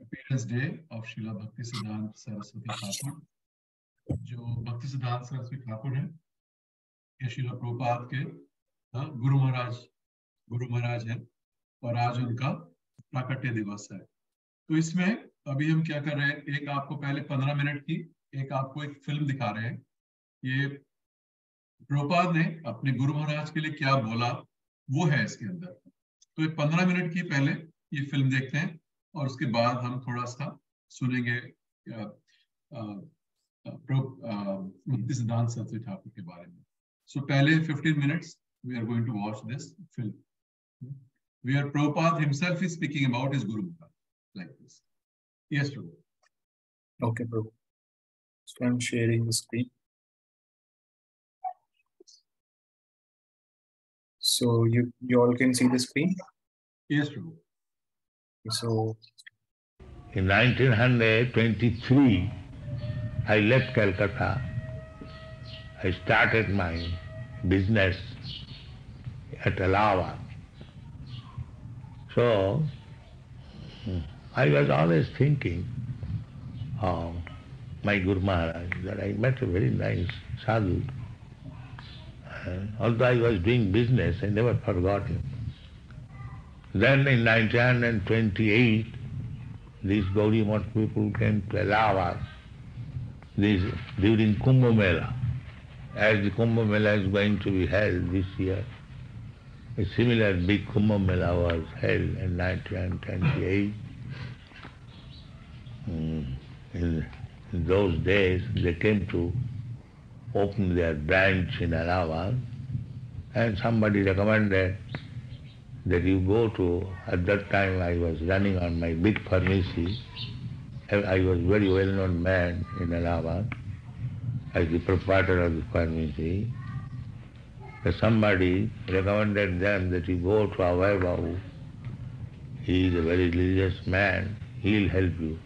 Appearance day of Srila भक्ति सिद्धांत सरस्वती ठाकुर। जो भक्ति सिद्धांत सरस्वती ठाकुर है ये श्रीला प्रभुपाद के गुरु महाराज है और आज उनका प्राकट्य दिवस है। तो इसमें अभी हम क्या कर रहे हैं, एक आपको पहले 15 मिनट की एक फिल्म दिखा रहे हैं। ये प्रभुपाद ने अपने गुरु महाराज के लिए क्या बोला वो है इसके अंदर। तो एक 15 मिनट की पहले ये फिल्म देखते हैं और उसके बाद हम थोड़ा सा सुनेंगे भक्ति सिद्धांत सरस्वती ठाकुर के बारे में। सो पहले 15 minutes we are going to watch this film where Prabhupada himself is speaking about his Guru Maharaj like this. Yes, Prabhu. Okay, Prabhu. So I'm sharing the screen. So you all can see the screen? Yes, Prabhu. So in 1923, I left Calcutta. I started my business at Allahabad. So I was always thinking of my Guru Maharaj, that I met a very nice sadhu. Although I was doing business, I never forgot him. Then in 1928, these Gauri Math people came to Allahabad during Kumbh Mela. As the Kumbh Mela is going to be held this year, a similar big Kumbh Mela was held in 1928. In those days, they came to open their branch in Allahabad, and somebody recommended that you go to, at that time I was running on my big pharmacy. I was a very well-known man in Allahabad as the proprietor of the pharmacy. Somebody recommended them that you go to Abhay Babu. He is a very religious man, he will help you.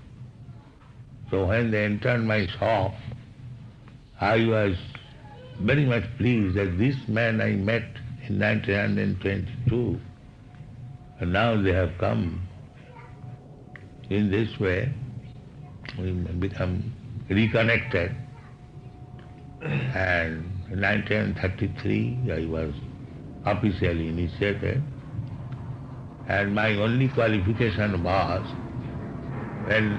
So when they entered my shop, I was very much pleased that this man I met in 1922, and now they have come in this way, we become reconnected. And in 1933 I was officially initiated, and my only qualification was when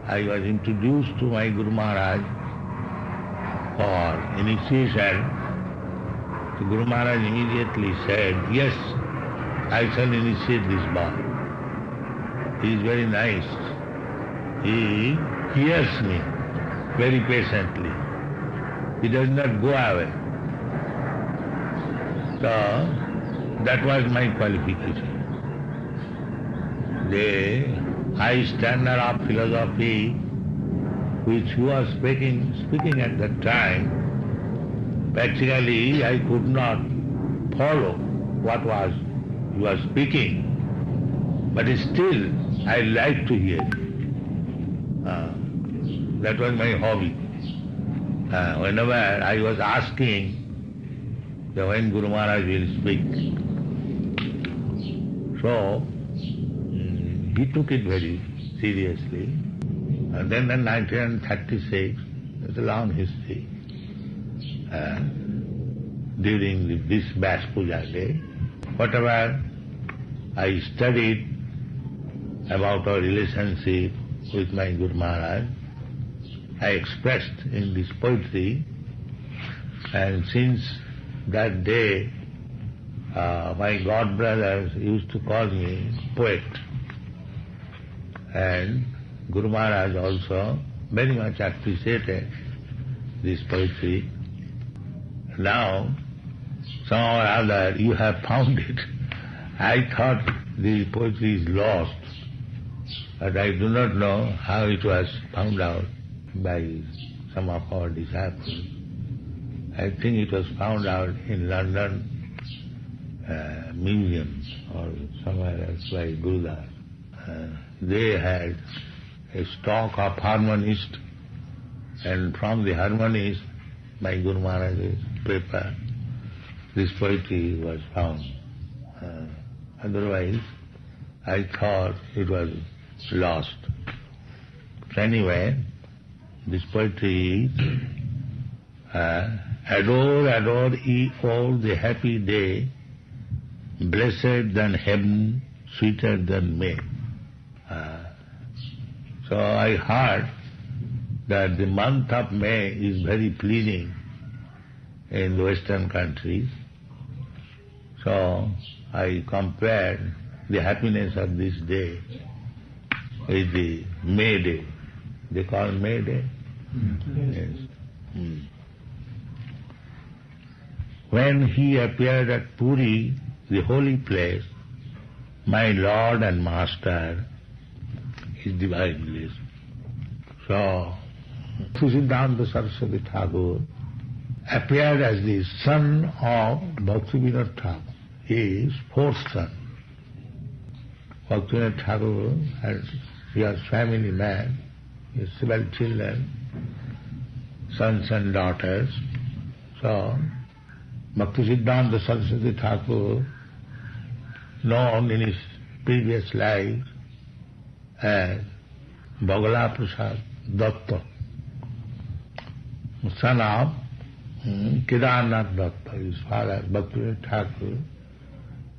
I was introduced to my Guru Maharaj for initiation, the Guru Maharaj immediately said, yes, I shall initiate this boy. He is very nice. He hears me very patiently. He does not go away. So that was my qualification. The high standard of philosophy which he was speaking at that time, practically I could not follow what he was speaking, but still I liked to hear. That was my hobby. Whenever I was asking when Guru Maharaj will speak. So he took it very seriously. And then in 1936, it's a long history, during this Vyas Puja day, whatever I studied about our relationship with my Guru Maharaj, I expressed in this poetry, and since that day my god brothers used to call me poet, and Guru Maharaj also very much appreciated this poetry. Now, somehow or other you have found it. I thought the poetry is lost, but I do not know how it was found out by some of our disciples. I think it was found out in London Museum or somewhere else by Gurudas. They had a stock of harmonists, and from the harmonists, my Guru Maharaj's paper, this poetry was found. Otherwise, I thought it was lost. But anyway, this poetry is adore, adore ye all the happy day, blessed than heaven, sweeter than May. So I heard that the month of May is very pleasing in the Western countries. So I compared the happiness of this day with the May Day. They call May Day? Yes. When he appeared at Puri, the holy place, my Lord and Master, His divine bliss. So, Siddhanta Saraswati Thakur appeared as the son of Bhaktivinoda Thakur, his fourth son. Bhaktivinoda Thakur he was family man, he had several children, sons and daughters. So, Bhaktisiddhanta Saraswati Thakur, known in his previous life as Bhagala Prasad Datta, son of Kedarnath Datta, his father, Bhaktisiddhanta Thakur,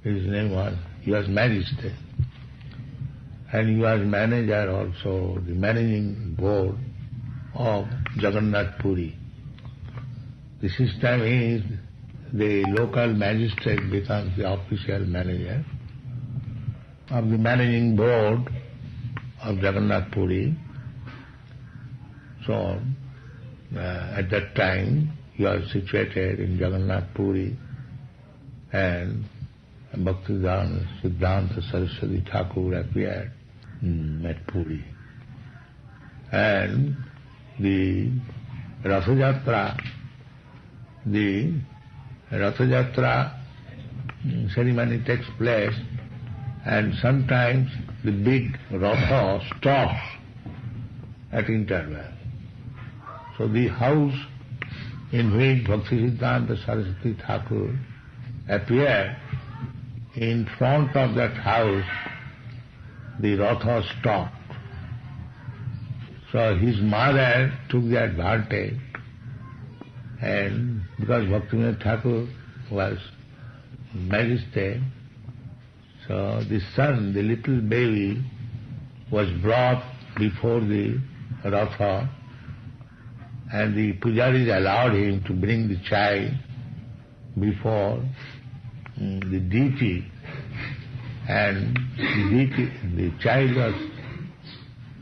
his name was, he was magistrate. And he was manager also, the managing board of Jagannath Puri. The system is the local magistrate becomes the official manager of the managing board of Jagannath Puri. So, at that time, he was situated in Jagannath Puri, and Bhaktisiddhanta Saraswati Thakur appeared at Puri. And the Rathayatra ceremony takes place, and sometimes the big Ratha stops at interval. So the house in which Bhaktisiddhanta Saraswati Thakur appeared, in front of that house the Ratha stopped. So his mother took the advantage, and because Bhaktivinoda Thakur was magistrate, so the son, the little baby, was brought before the Ratha, and the pujaris allowed him to bring the child before the deity, and the child was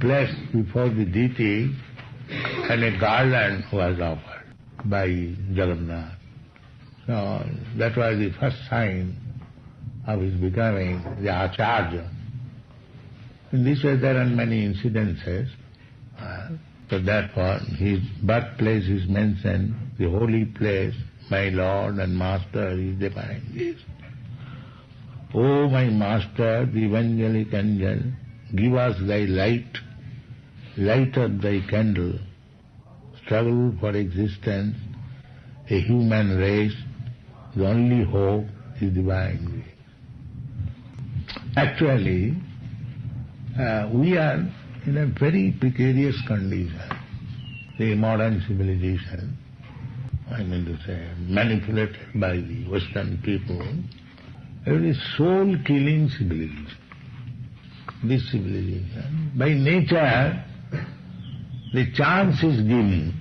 placed before the deity, and a garland was offered by Jagannath. So that was the first sign of his becoming the Acharya. In this way there are many incidences. So therefore his birthplace is mentioned, the holy place, my Lord and Master is divine bliss. O my Master, the evangelic angel, give us thy light, light of thy candle, struggle for existence, a human race, the only hope is divine bliss. Actually, we are in a very precarious condition. The modern civilization, I mean to say, manipulated by the Western people, it is soul-killing civilization. This civilization, by nature, the chance is given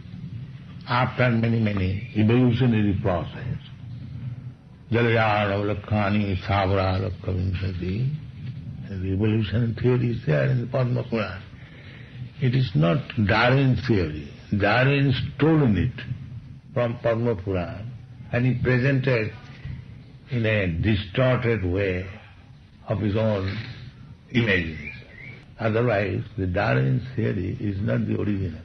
after many evolutionary process. Jalayara Lakhani Savara Lakhavinsati. The evolution theory is there in the Padma Purana. It is not Darwin's theory. Darwin stolen it from Padma Purana, and he presented in a distorted way of his own imagination. Otherwise, the Darwin's theory is not the original.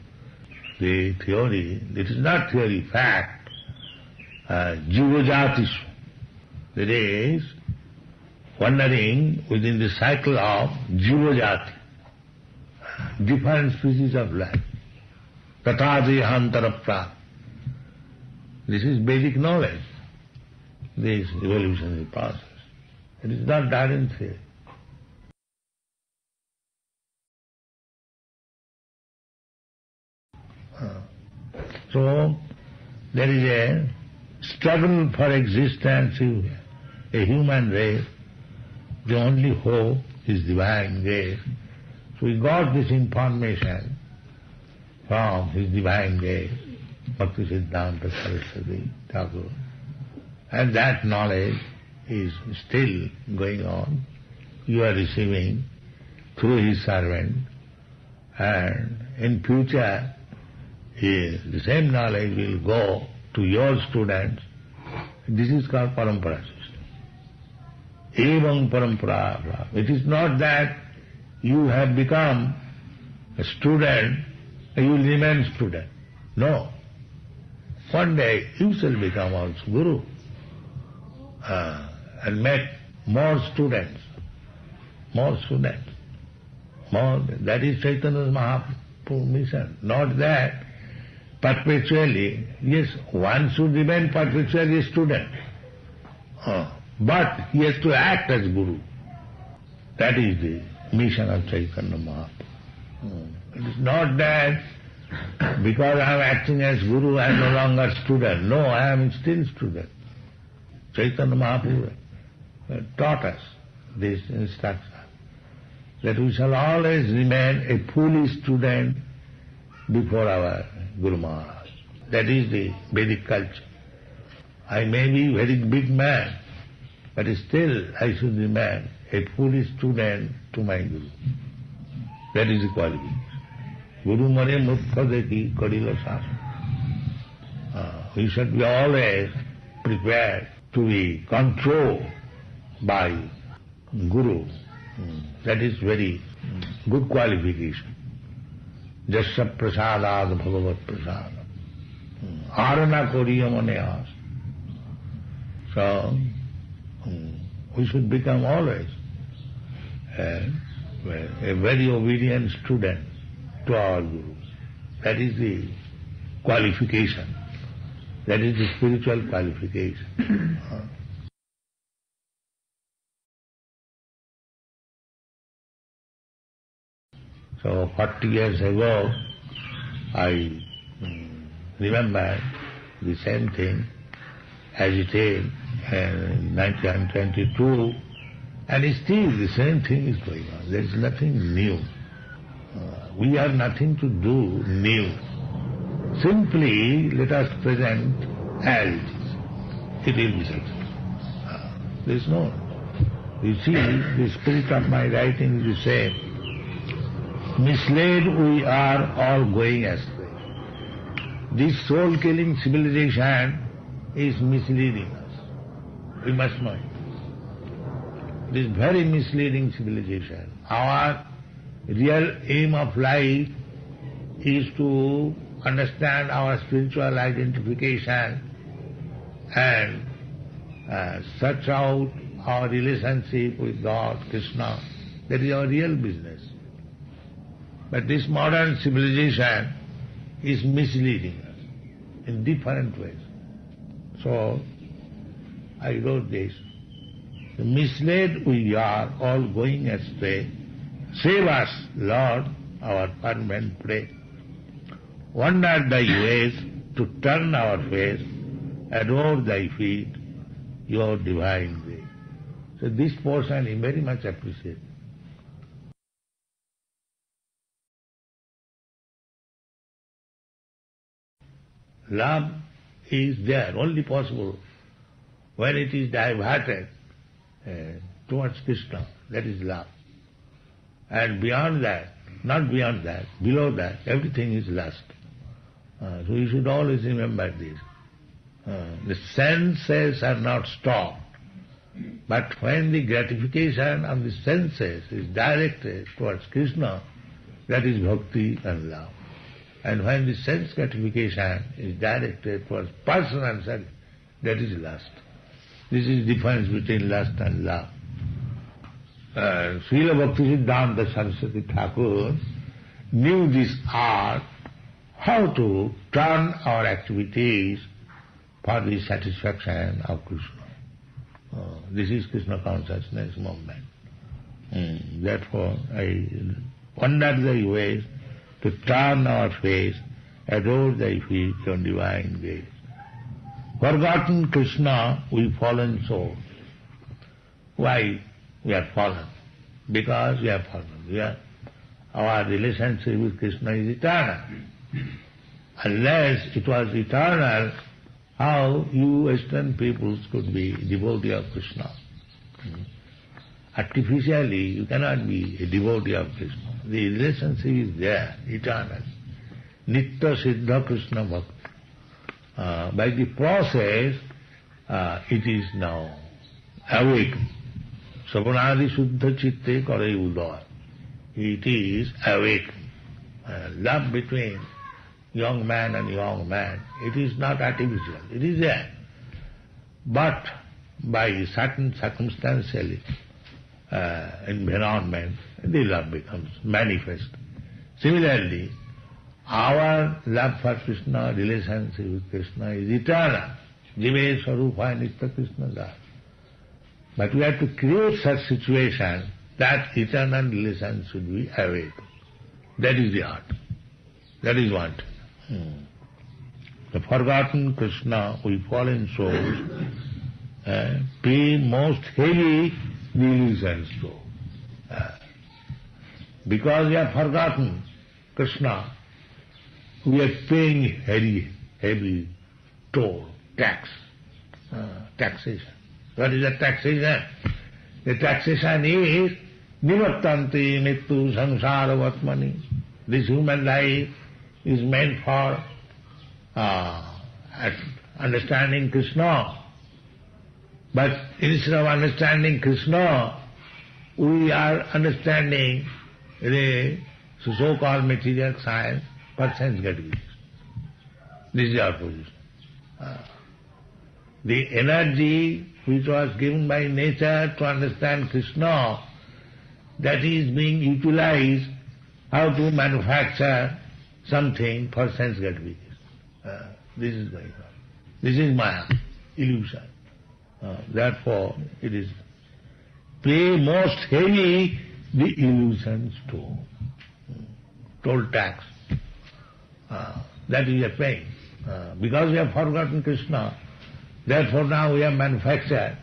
The theory, it is not theory, fact, jivajatishu. That is, wandering within the cycle of jivajati, different species of life. Tatadihantara prat. This is basic knowledge, this evolutionary process. It is not Darwin's theory. So there is a struggle for existence in a human race. The only hope is divine grace. So we got this information from his divine grace, Bhaktisiddhanta Saraswati Thakur. And that knowledge is still going on. You are receiving through his servant, and in future the same knowledge will go to your students. This is called parampara system. Evam parampara. It is not that you have become a student, you will remain student. No. One day you shall become also guru and make more students. More students. More. That is Chaitanya's Mahaprabhu mission. Not that perpetually, yes, one should remain perpetually a student. But he has to act as guru. That is the mission of Chaitanya Mahaprabhu. It is not that because I am acting as guru, I am no longer student. No, I am still student. Chaitanya Mahaprabhu taught us this instruction, that we shall always remain a fully student before our Guru Maharaj. That is the Vedic culture. I may be a very big man, but still I should remain a fully student to my Guru. That is the qualification. Guru Mare Murkha Dekhi Kadila Sasana. We should be always prepared to be controlled by Guru. That is very good qualification. Jasya prasadad bhagavat prasadam. Arana koriya mane as. So, we should become always a very obedient student to our Guru. That is the qualification. That is the spiritual qualification. So 40 years ago, I remember the same thing as it is in 1922, and still the same thing is going on. There is nothing new. We have nothing to do new. Simply let us present as it is. It will be successful. There is no. You see, the spirit of my writing is the same. Misled we are all going astray. This soul-killing civilization is misleading us. We must know it. This very misleading civilization. Our real aim of life is to understand our spiritual identification and search out our relationship with God, Krishna. That is our real business. But this modern civilization is misleading us in different ways. So, I wrote this. Misled we are, all going astray. Save us, Lord, our fervent prayer. Wander thy ways to turn our face, adore thy feet, your divine grace. So this portion is very much appreciated. Love is there, only possible when it is diverted towards Krishna. That is love. And beyond that, not beyond that, below that, everything is lust. So you should always remember this. The senses are not stopped, but when the gratification of the senses is directed towards Krishna, that is bhakti and love. And when the sense gratification is directed towards personal service, that is lust. This is the difference between lust and love. Srila Bhaktisiddhanta Saraswati Thakur knew this art, how to turn our activities for the satisfaction of Krishna. This is Krishna consciousness movement. Therefore, I wonder the ways to turn our face, adore thy feet, your divine grace. Forgotten Krishna, we fallen souls. Why we are fallen? Because we are fallen. Our relationship with Krishna is eternal. Unless it was eternal, how you Western peoples could be devotee of Krishna? Artificially, you cannot be a devotee of Krishna. The relationship is there, eternal. Nitya Siddha Krishna Bhakti. By the process, it is now awakened. Savanadi Suddha Chitte Kare Udaya. It is awakened. Love between young man and young man, it is not artificial, it is there. But by certain circumstantial environment, the love becomes manifest. Similarly, our love for Krishna, relationship with Krishna is eternal. Jive Swarupa Nitya Krishna Das. But we have to create such situation that eternal relation should be awakened. That is the art. That is what. The forgotten Krishna, we fallen souls, pay most heavy the illusions to. Because we have forgotten Krishna, we are paying heavy toll, tax, taxation. What is the taxation? The taxation is nivattanti nittu samsara vatmani. This human life is meant for understanding Krishna. But instead of understanding Krishna, we are understanding the so-called material science for sense gratification. This is our position. The energy which was given by nature to understand Krishna, that is being utilized how to manufacture something for sense gratification. This is going on. This is Maya, illusion. Therefore, it is pay most heavy the illusions too. Toll tax. That is a pain. Because we have forgotten Krishna, therefore now we have manufactured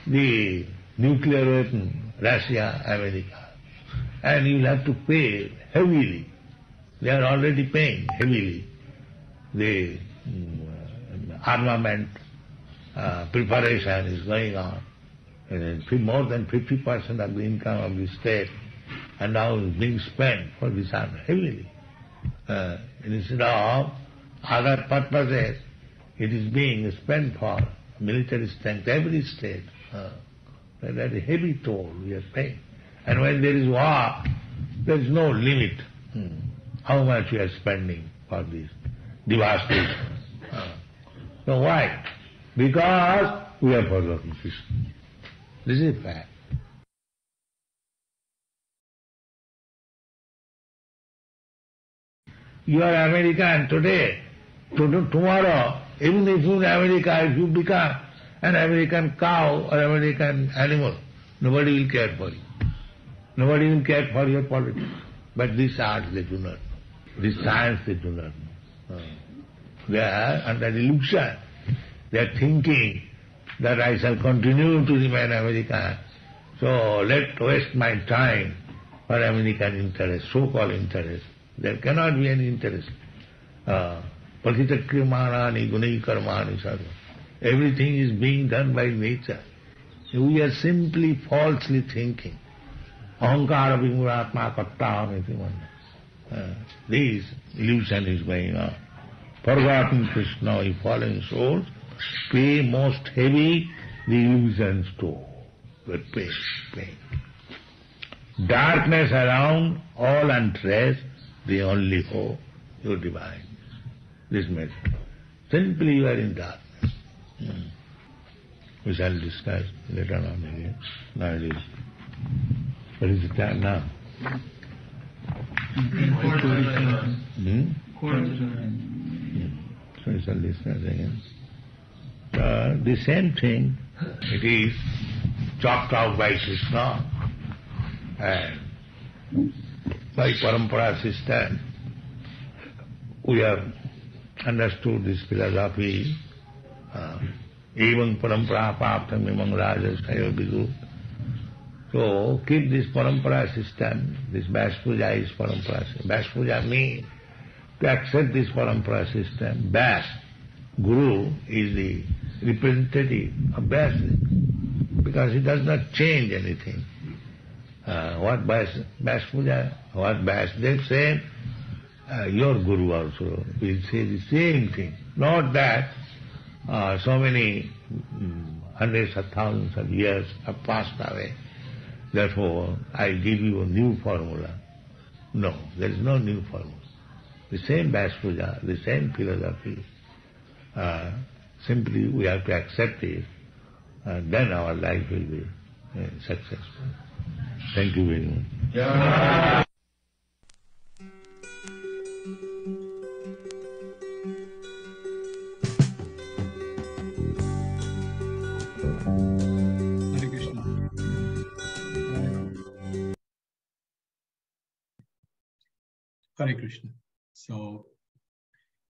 the nuclear weapon, Russia, America. And you will have to pay heavily. They are already paying heavily. The armament preparation is going on. More than 50% of the income of the state, and now is being spent for this army heavily. Instead of other purposes, it is being spent for military strength, every state. That is heavy toll we are paying. And when there is war, there is no limit how much we are spending for this devastation. So why? Because we have forgotten Krishna. This is a fact. You are American today, tomorrow, even if you in America, if you become an American cow or American animal, nobody will care for you. Nobody will care for your politics. But this art they do not know. This science they do not know. They are under illusion. They are thinking that I shall continue to remain American, so let waste my time for American interest, so-called interest. There cannot be any interest. Pakita krimanani gunai karmani sarva. Everything is being done by nature. We are simply falsely thinking. Ahankara vimuratma kattaham. This illusion is going on. Forgotten Krishna, we fallen souls, pay most heavy the illusions too. But pain. Darkness around, all untraced, the only hope, your divine. This message. Simply you are in darkness. We shall discuss later on again. Now it is. What is the time now? So we shall discuss again. The same thing, it is chalked out by Krishna and by Parampara system. we have understood this philosophy, evam parampara paptam imam rajasaya vidu. So keep this parampara system, this Vyas Puja is parampara system. Vyas Puja means to accept this parampara system. Vyas, Guru, is the representative of Vyas, because he does not change anything. What Vyas Puja, what Vyasdev said, your Guru also will say the same thing. Not that so many hundreds of thousands of years have passed away, therefore I give you a new formula. No, there is no new formula. The same Vyas Puja, the same philosophy, simply we have to accept it, then our life will be successful. Thank you very much. Yeah. Hare Krishna. Hare Krishna. So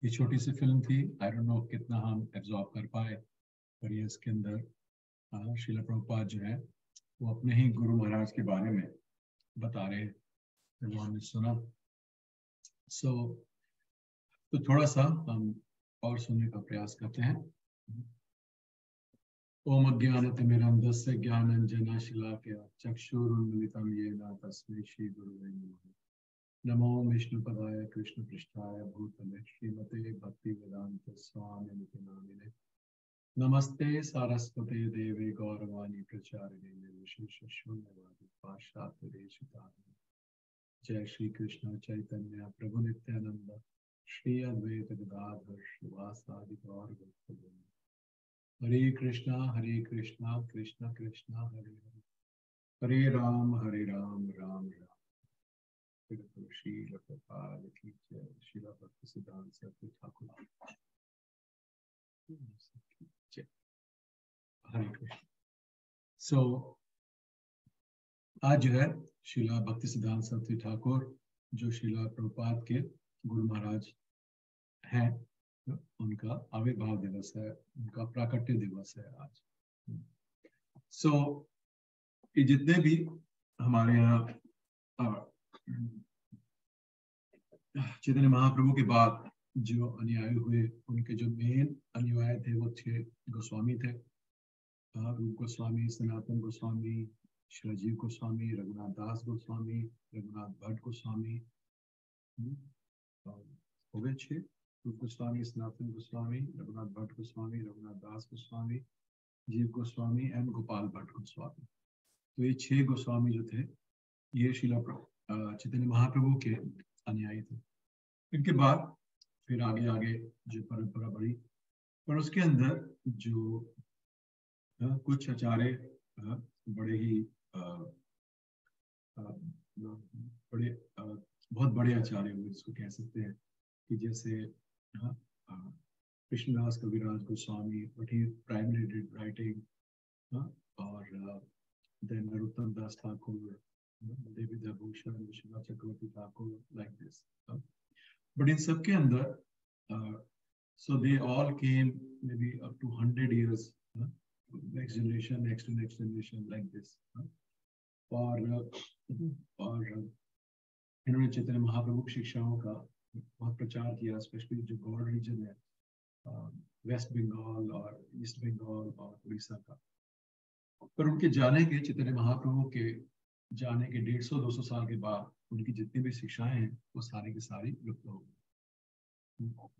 ये छोटी सी film थी, I don't know कितना हम absorb कर पाए, पर ये इसके अंदर श्रील प्रभुपाद जो है वो अपने ही गुरु महाराज के बारे में बता रहे हैं, वो हमने सुना। तो थोड़ा सा हम और सुनने का प्रयास करते हैं। ओम अज्ञानतिमिरन्धस्य ज्ञानाञ्जना शलाकया चक्षुरुन्मिलितं येन तस्मै श्री गुरुवे नमः। नमो विष्णुपदाय कृष्णपृष्ठाय भूतले श्रीमते भक्तिवेदांत स्वामिनिति नामिने। नमस्ते सारस्वते देवे गौरवाणी प्रचारिणे निर्विशेष शून्यवादी पाश्चात्यदेशितारिणे। जय श्री कृष्ण चैतन्य प्रभु नित्यानंद श्री अद्वैत गदाधर श्रीवासादि गौर भक्तवृंद। हरे कृष्णा कृष्ण कृष्णा हरे हरे, हरे राम राम राम श्रील प्रभुपाद की जय। श्रील भक्तिसिद्धांत सरस्वती ठाकुर जय। हरे कृष्ण। आज जो है श्रील भक्तिसिद्धांत सरस्वती ठाकुर जो श्रील प्रभुपाद के गुरु महाराज हैं, उनका आविर्भाव दिवस है, उनका प्राकट्य दिवस है आज। ये जितने भी हमारे यहाँ चैतन्य महाप्रभु के बाद जो अनुयायी हुए, उनके जो मेन अनुयायी थे वो 6 गोस्वामी थे, रूप गोस्वामी, सनातन गोस्वामी, शिवजीव गोस्वामी, रघुनाथ दास गोस्वामी, रघुनाथ भट्ट गोस्वामी, हो गए 6, रूप गोस्वामी, सनातन गोस्वामी, रघुनाथ भट्ट गोस्वामी, रघुनाथ दास गोस्वामी, जीव गोस्वामी एंड गोपाल भट्ट गोस्वामी। तो ये 6 गोस्वामी जो थे ये श्रील चैतन्य महाप्रभु के अनुयायी थे। इनके बाद फिर आगे आगे जो परंपरा बढ़ी, पर उसके अंदर जो कुछ आचार्य बड़े ही बहुत बड़े आचार्य हुए, जिसको कह सकते हैं कि जैसे Krishnadas Kaviraj Goswami, but he primary did writing, और then Narottam Das Thakur, Devi Bhushan, Vishwanath Chakravarti Thakur, like this. But इन सबके अंदर so they all came maybe up to 100 years, next generation, next to next generation, like this. और इन्होंने चैतन्य महाप्रभु की शिक्षाओं का बहुत प्रचार किया, स्पेशली जो गौड़ रीजन है, वेस्ट बंगाल और ईस्ट बंगाल और उड़ीसा का। पर उनके जाने के, चैतन्य महाप्रभु के जाने के 150-200 साल के बाद उनकी जितनी भी शिक्षाएं हैं वो सारी की सारी लुप्त हो गई।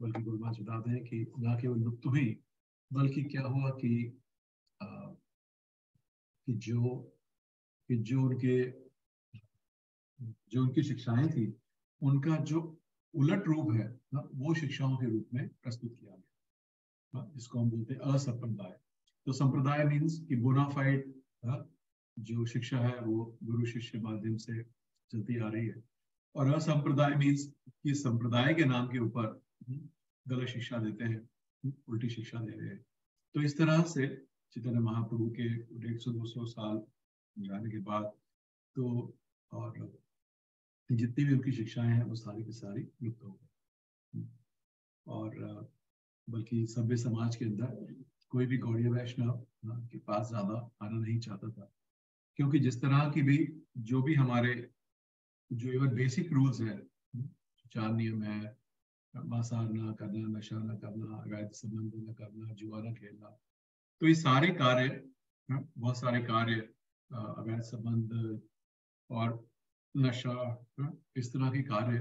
बल्कि गुरु महाराज बताते हैं कि ना केवल लुप्त हुई, बल्कि क्या हुआ कि जो उनकी शिक्षाएं थी, उनका जो उलट रूप है ना, वो शिक्षाओं के रूप में प्रस्तुत किया गया, जिसको हम बोलते हैं असंप्रदाय। तो संप्रदाय मीन्स कि बोनाफाइड जो शिक्षा है वो गुरु शिष्य माध्यम से चलती आ रही है, और असंप्रदाय मीन्स कि संप्रदाय के नाम के ऊपर गलत शिक्षा देते हैं, उल्टी शिक्षा दे रहे हैं। तो इस तरह से चैतन्य महाप्रभु के 150-200 साल जाने के बाद तो और जितनी भी उनकी शिक्षाएं हैं वो सारी की सारी लुप्त हो गई। और बल्कि सभ्य समाज के अंदर कोई भी गौड़ीय वैष्णव के पास ज्यादा आना नहीं चाहता था, क्योंकि जिस तरह की भी जो भी हमारे जो इवन बेसिक रूल्स है, 4 नियम है, मांसाहार ना करना, नशा न करना, अवैध संबंध न करना, जुआ न खेलना, तो ये सारे कार्य, बहुत सारे कार्य, अवैध संबंध और नशा, इस तरह के कार्य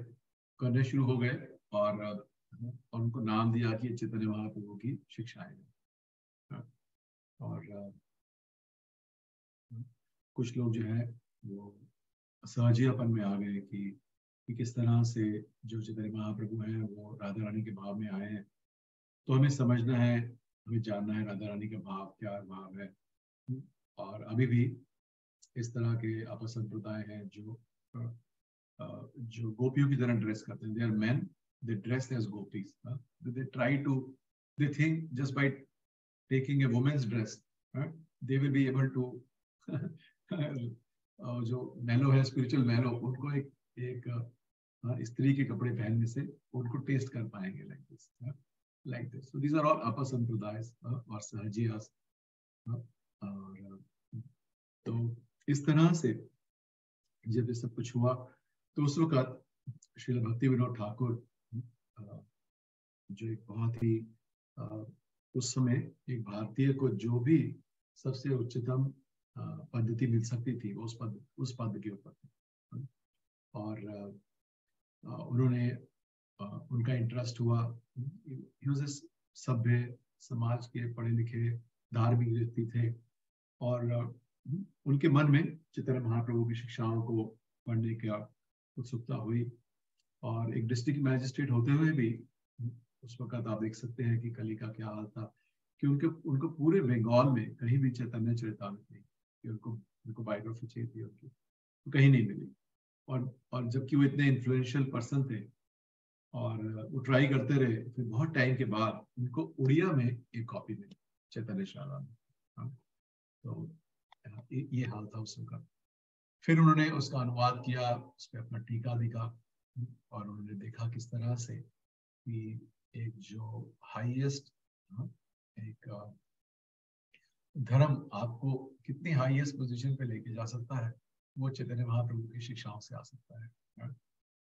करने शुरू हो गए, और उनको नाम दिया कि चैतन्य महाप्रभु की शिक्षाएं हैं। और कुछ लोग जो है वो सहजियापन में आ गए कि किस तरह से जो चैतन्य महाप्रभु हैं वो राधा रानी के भाव में आए हैं, तो हमें समझना है, हमें जानना है राधा रानी का भाव क्या भाव है। और अभी भी इस तरह के अपसंप्रदाय हैं जो गोपियों की तरह ड्रेस करते हैं। They are men, they dress as gopis, they try to, they think just by taking a women's dress they will be able to जो मेलो है, स्पिरिचुअल मेलो, उनको एक स्त्री के कपड़े पहनने से उनको टेस्ट कर पाएंगे, like this. So these are all अपर संप्रदायस और सहजियास। और तो इस तरह से जब ये सब कुछ हुआ, तो उस वक्त श्रील भक्ति विनोद ठाकुर, जो एक बहुत ही उस समय एक भारतीय को जो भी सबसे उच्चतम पद्धति मिल सकती थी, उस पद के ऊपर थी। और उन्होंने उनका इंटरेस्ट हुआ, सभ्य समाज के पढ़े लिखे धार्मिक व्यक्ति थे, और उनके मन में चैतन्य महाप्रभु की शिक्षाओं को पढ़ने की उत्सुकता हुई। और एक डिस्ट्रिक्ट मैजिस्ट्रेट होते हुए भी उस वक्त आप देख सकते हैं कि कली का क्या हाल था, कि उनको पूरे बंगाल में कहीं भी चैतन्य चरितामृत नहीं, कि उनको बायोग्राफी चाहिए थी उनकी, तो कहीं नहीं मिली। और जबकि वो इतने इन्फ्लुएंशियल पर्सन थे, और वो ट्राई करते रहे, फिर बहुत टाइम के बाद उनको उड़िया में एक कॉपी मिली चैतन्य शाला में। तो ये हाल था उस वक्त। फिर उन्होंने उसका अनुवाद किया, उस पर अपना टीका लिखा, और उन्होंने देखा किस तरह से कि एक जो हाईएस्ट एक धर्म आपको कितनी हाईएस्ट पोजीशन पे लेके जा सकता है, वो चैतन्य महाप्रभु की शिक्षाओं से आ सकता है।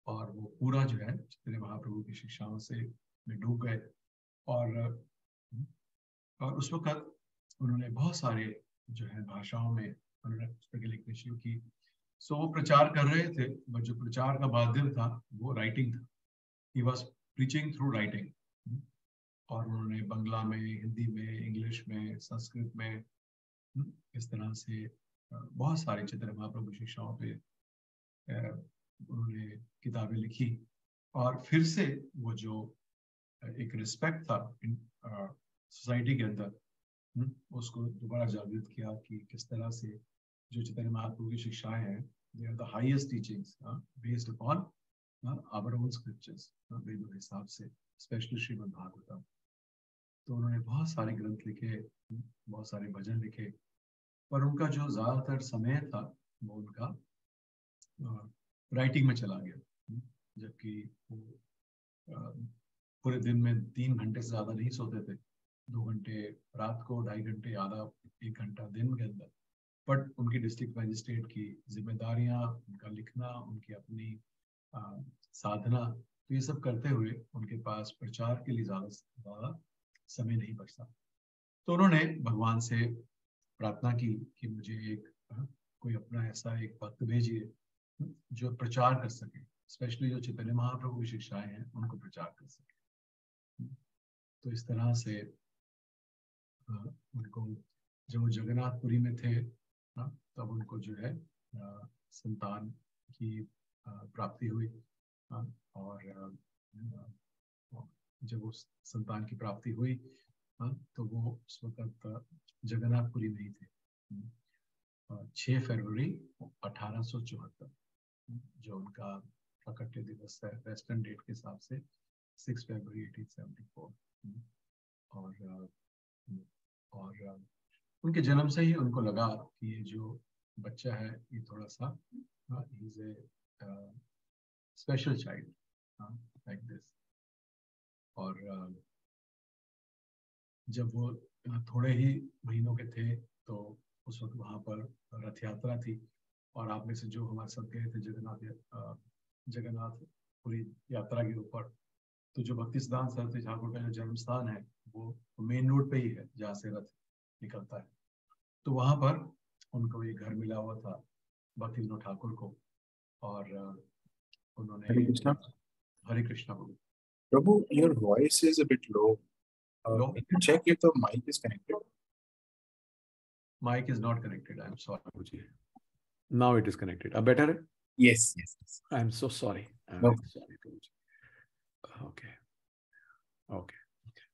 और वो पूरा जो है चैतन्य महाप्रभु की शिक्षाओं से में डूब गए। और उस वक्त उन्होंने बहुत सारे जो है भाषाओं में उन्होंने पुस्तकें लिखनी शुरू की। सो वो प्रचार कर रहे थे, बट जो प्रचार का माध्यम था वो राइटिंग था। He was preaching through writing. और उन्होंने बंगला में, हिंदी में, इंग्लिश में, संस्कृत में, इस तरह से बहुत सारे चैतन्य महाप्रभु शिक्षाओं पे उन्होंने किताबें लिखी। और फिर से वो जो एक रिस्पेक्ट था सोसाइटी के अंदर, उसको दोबारा जागृत किया कि किस तरह से जो चैतन्य महाप्रभु की शिक्षाएं हैं, they are the highest teachings based upon our own scriptures, वेदों के हिसाब से, स्पेशली श्रीमद् भागवतम। तो उन्होंने बहुत सारे ग्रंथ लिखे, बहुत सारे भजन लिखे, पर उनका जो ज्यादातर समय था वो उनका राइटिंग में चला गया। जबकि वो पूरे दिन में 3 घंटे से ज्यादा नहीं सोते थे, 2 घंटे रात को, 2.5 घंटे, आधा 1 घंटा दिन के अंदर। बट उनकी डिस्ट्रिक्ट मैजिस्ट्रेट की जिम्मेदारियां, उनका लिखना, उनकी अपनी साधना, तो ये सब करते हुए उनके पास प्रचार के लिए ज्यादा समय नहीं बचता। तो उन्होंने भगवान से प्रार्थना की कि मुझे एक कोई अपना ऐसा एक भक्त भेजिए जो प्रचार कर सके, स्पेशली जो चैतन्य महाप्रभु की शिक्षाएं हैं उनको प्रचार कर सके। तो इस तरह से उनको, जब वो जगन्नाथपुरी में थे, तब उनको जो है संतान की प्राप्ति हुई। और जब उस संतान की प्राप्ति हुई, तो वो उस वक्त जगन्नाथपुरी में ही थे। 6 फरवरी 1874 जो उनका प्राकट्य दिवस है, वेस्टर्न डेट के हिसाब से 6 फरवरी 1874। और उनके जन्म से ही उनको लगा कि ये जो बच्चा है ये थोड़ा सा is a special child, like this. और जब वो थोड़े ही महीनों के थे तो उस वक्त वहाँ पर रथ यात्रा थी, और आप में से जो हमारे साथ गए थे जगन्नाथपुरी यात्रा के ऊपर, तो जो भक्ति सिद्धांत सरस्वती ठाकुर का जो जन्म स्थान है वो मेन रोड पे ही है जहाँ से रथ निकलता है। तो वहाँ पर उनको ये घर मिला हुआ था भक्ति विनोद ठाकुर को, और उन्होंने हरे कृष्णा। हरे कृष्णा प्रभु। Prabhu, your voice is a bit low. Low? Can you check if the mic is connected? Mic is not connected. I'm sorry. Now it is connected. Better? Yes, yes, yes. I'm so sorry. I'm No. very sorry. Okay. Okay.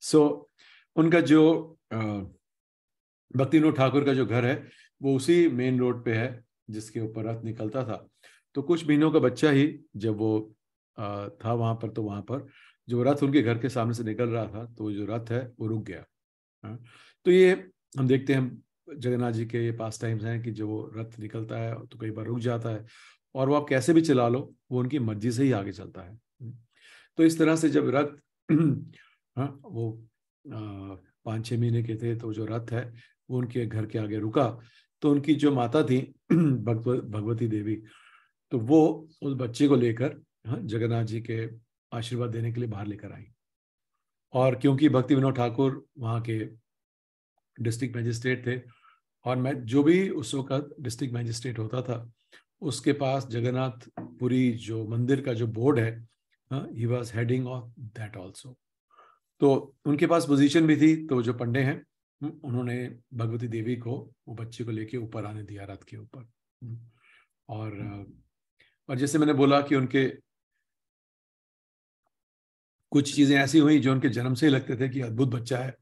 So, उनका जो भक्ति विनोद ठाकुर का जो घर है वो उसी main road पे है जिसके ऊपर रथ निकलता था। तो कुछ महीनों का बच्चा ही जब वो था वहां पर, तो वहां पर जो रथ उनके घर के सामने से निकल रहा था तो जो रथ है वो रुक गया। तो ये हम देखते हैं जगन्नाथ जी के ये पास टाइम्स हैं कि जो वो रथ निकलता है तो कई बार रुक जाता है, और वो आप कैसे भी चला लो वो उनकी मर्जी से ही आगे चलता है। तो इस तरह से जब रथ वो 5-6 महीने के थे तो जो रथ है वो उनके घर के आगे रुका, तो उनकी जो माता थी भगवती देवी, तो वो उस बच्चे को लेकर जगन्नाथ जी के आशीर्वाद देने के लिए बाहर लेकर आई। और क्योंकि भक्ति विनोद ठाकुर वहाँ के डिस्ट्रिक्ट मैजिस्ट्रेट थे, और मैं जो भी उस वक्त डिस्ट्रिक्ट मैजिस्ट्रेट होता था उसके पास जगन्नाथपुरी जो मंदिर का जो बोर्ड है, he was heading of that also. तो उनके पास पोजीशन भी थी। तो जो पंडे हैं उन्होंने भगवती देवी को वो बच्चे को लेके ऊपर आने दिया रथ के ऊपर। और जैसे मैंने बोला कि उनके कुछ चीजें ऐसी हुई जो उनके जन्म से ही लगते थे कि अद्भुत बच्चा है।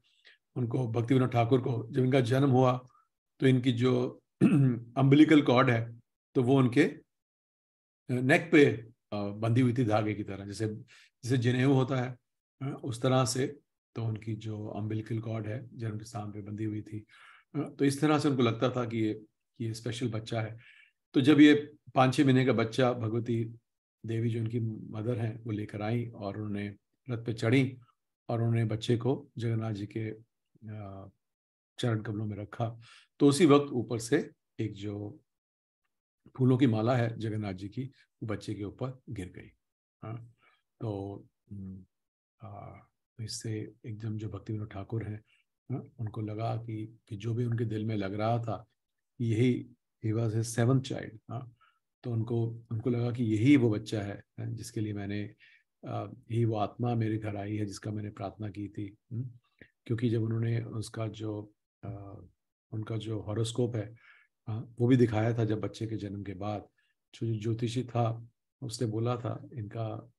उनको भक्ति विनोद ठाकुर को जब इनका जन्म हुआ तो इनकी जो अम्बिलिकल कॉर्ड है तो वो उनके नेक पे बंधी हुई थी धागे की तरह, जैसे जैसे जनेऊ होता है उस तरह से। तो उनकी जो अम्बिलिकल कॉर्ड है जन्म के स्थान पे बंधी हुई थी। तो इस तरह से उनको लगता था कि ये स्पेशल बच्चा है। तो जब ये 5-6 महीने का बच्चा भगवती देवी जो उनकी मदर हैं वो लेकर आई और उन्होंने रथ पे चढ़ी और उन्होंने बच्चे को जगन्नाथ जी के चरण कमलों में रखा, तो उसी वक्त ऊपर से एक जो फूलों की माला है जगन्नाथ जी की वो बच्चे के ऊपर गिर गई। तो इससे एकदम जो भक्ति विनोद ठाकुर हैं उनको लगा कि जो भी उनके दिल में लग रहा था यही he was his 7th child। तो उनको लगा कि यही वो बच्चा है जिसके लिए मैंने यही वो आत्मा मेरे घर आई है जिसका मैंने प्रार्थना की थी। क्योंकि जब उन्होंने उसका जो उनका जो हॉरोस्कोप है वो भी दिखाया था जब बच्चे के जन्म के बाद, जो ज्योतिषी था उसने बोला था इनका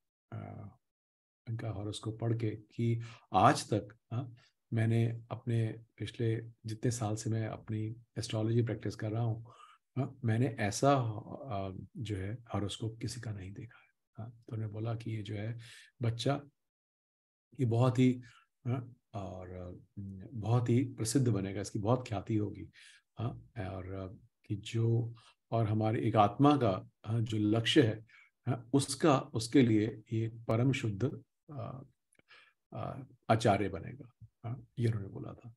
हॉरोस्कोप पढ़ के कि आज तक मैंने अपने पिछले जितने साल से मैं अपनी एस्ट्रोलॉजी प्रैक्टिस कर रहा हूँ मैंने ऐसा जो है हॉरोस्कोप किसी का नहीं देखा है। तो उन्होंने बोला कि ये जो है बच्चा ये बहुत ही और बहुत ही प्रसिद्ध बनेगा, इसकी बहुत ख्याति होगी। और कि जो और हमारे एक आत्मा का जो लक्ष्य है उसका उसके लिए ये परम शुद्ध आचार्य बनेगा। ये उन्होंने बोला था।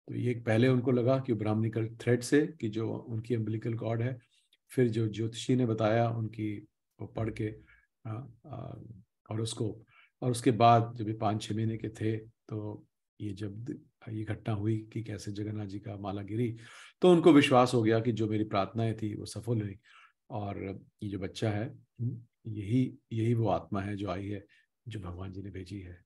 तो ये पहले उनको लगा कि ब्राह्मणिकल थ्रेड से कि जो उनकी अम्बिलिकल कॉर्ड है, फिर जो ज्योतिषी ने बताया उनकी वो पढ़ के हॉरोस्कोप, और उसके बाद जब ये 5-6 महीने के थे तो ये जब ये घटना हुई कि कैसे जगन्नाथ जी का माला गिरी, तो उनको विश्वास हो गया कि जो मेरी प्रार्थनाएं थी वो सफल हुई और ये जो बच्चा है यही वो आत्मा है जो आई है जो भगवान जी ने भेजी है।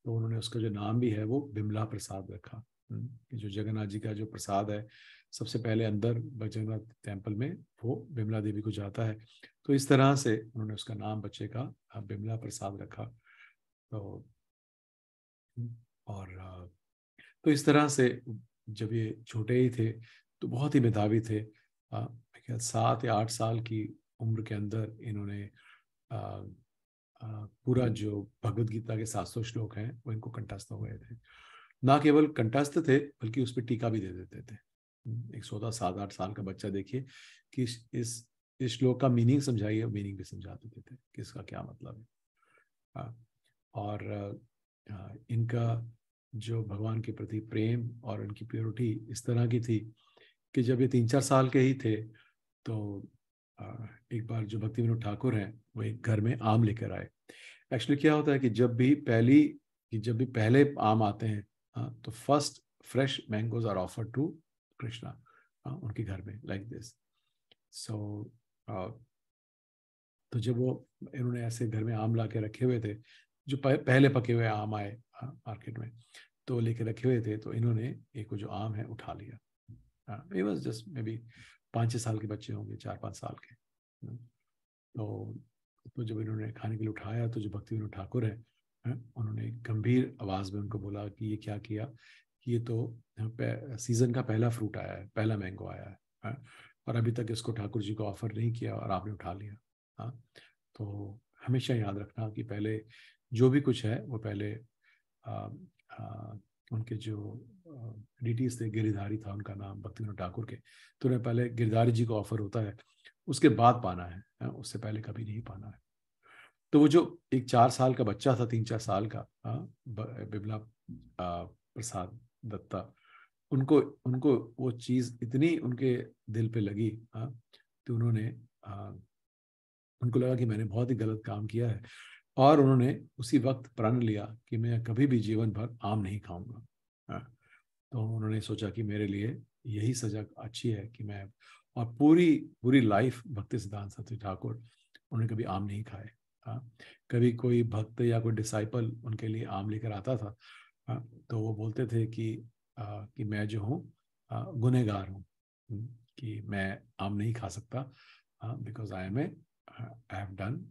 तो उन्होंने उसका जो नाम भी है वो बिमला प्रसाद रखा। जो जगन्नाथ जी का जो प्रसाद है सबसे पहले अंदर जगन्नाथ टेम्पल में वो बिमला देवी को जाता है। तो इस तरह से उन्होंने उसका नाम बच्चे का बिमला प्रसाद रखा। तो इस तरह से जब ये छोटे ही थे तो बहुत ही मेधावी थे। 7 या 8 साल की उम्र के अंदर इन्होंने पूरा जो भगवद गीता के 700 श्लोक हैं वो इनको कंठस्थ हो गए थे। ना केवल कंठस्थ थे बल्कि उस पर टीका भी दे देते थे। एक 7-8 साल का बच्चा देखिए कि इस श्लोक का मीनिंग समझाइए, मीनिंग भी समझा देते थे कि इसका क्या मतलब है। और इनका जो भगवान के प्रति प्रेम और उनकी प्योरिटी इस तरह की थी कि जब ये 3-4 साल के ही थे तो एक बार जो भक्ति विनोद ठाकुर हैं वो एक घर में आम लेकर आए। एक्चुअली क्या होता है कि जब भी पहले आम आते हैं तो first fresh mangoes are offered to Krishna उनके घर में, लाइक दिस। सो तो जब वो इन्होंने ऐसे घर में आम ला के रखे हुए थे, जो पहले पके हुए आम आए मार्केट में, तो लेके रखे हुए थे, तो इन्होंने एक जो आम है उठा लिया। It was just may be 5-6 साल के बच्चे होंगे, 4-5 साल के। तो जब इन्होंने खाने के लिए उठाया तो जो भक्ति विनोद ठाकुर है उन्होंने गंभीर आवाज में उनको बोला कि ये क्या किया, कि ये तो सीजन का पहला फ्रूट आया है, पहला मैंगो आया है और अभी तक इसको ठाकुर जी को ऑफर नहीं किया और आपने उठा लिया। तो हमेशा याद रखना कि पहले जो भी कुछ है वो पहले उनके जो डिटीज थे, गिरिधारी था उनका नाम भक्ति विनोद ठाकुर के, तो उन्हें पहले गिरधारी जी को ऑफर होता है, उसके बाद पाना है, उससे पहले कभी नहीं पाना है। तो वो जो एक 4 साल का बच्चा था, 3-4 साल का, बिमला प्रसाद दत्ता, उनको वो चीज इतनी उनके दिल पे लगी तो उन्होंने उनको लगा कि मैंने बहुत ही गलत काम किया है और उन्होंने उसी वक्त प्रण लिया कि मैं कभी भी जीवन भर आम नहीं खाऊंगा। तो उन्होंने सोचा कि मेरे लिए यही सजा अच्छी है कि मैं, और पूरी लाइफ भक्ति सिद्धांत सरस्वती ठाकुर उन्होंने कभी आम नहीं खाए। कभी कोई भक्त या कोई डिसाइपल उनके लिए आम लेकर आता था तो वो बोलते थे कि मैं जो हूँ गुनहगार हूँ, कि मैं आम नहीं खा सकता बिकॉज आई हैव डन,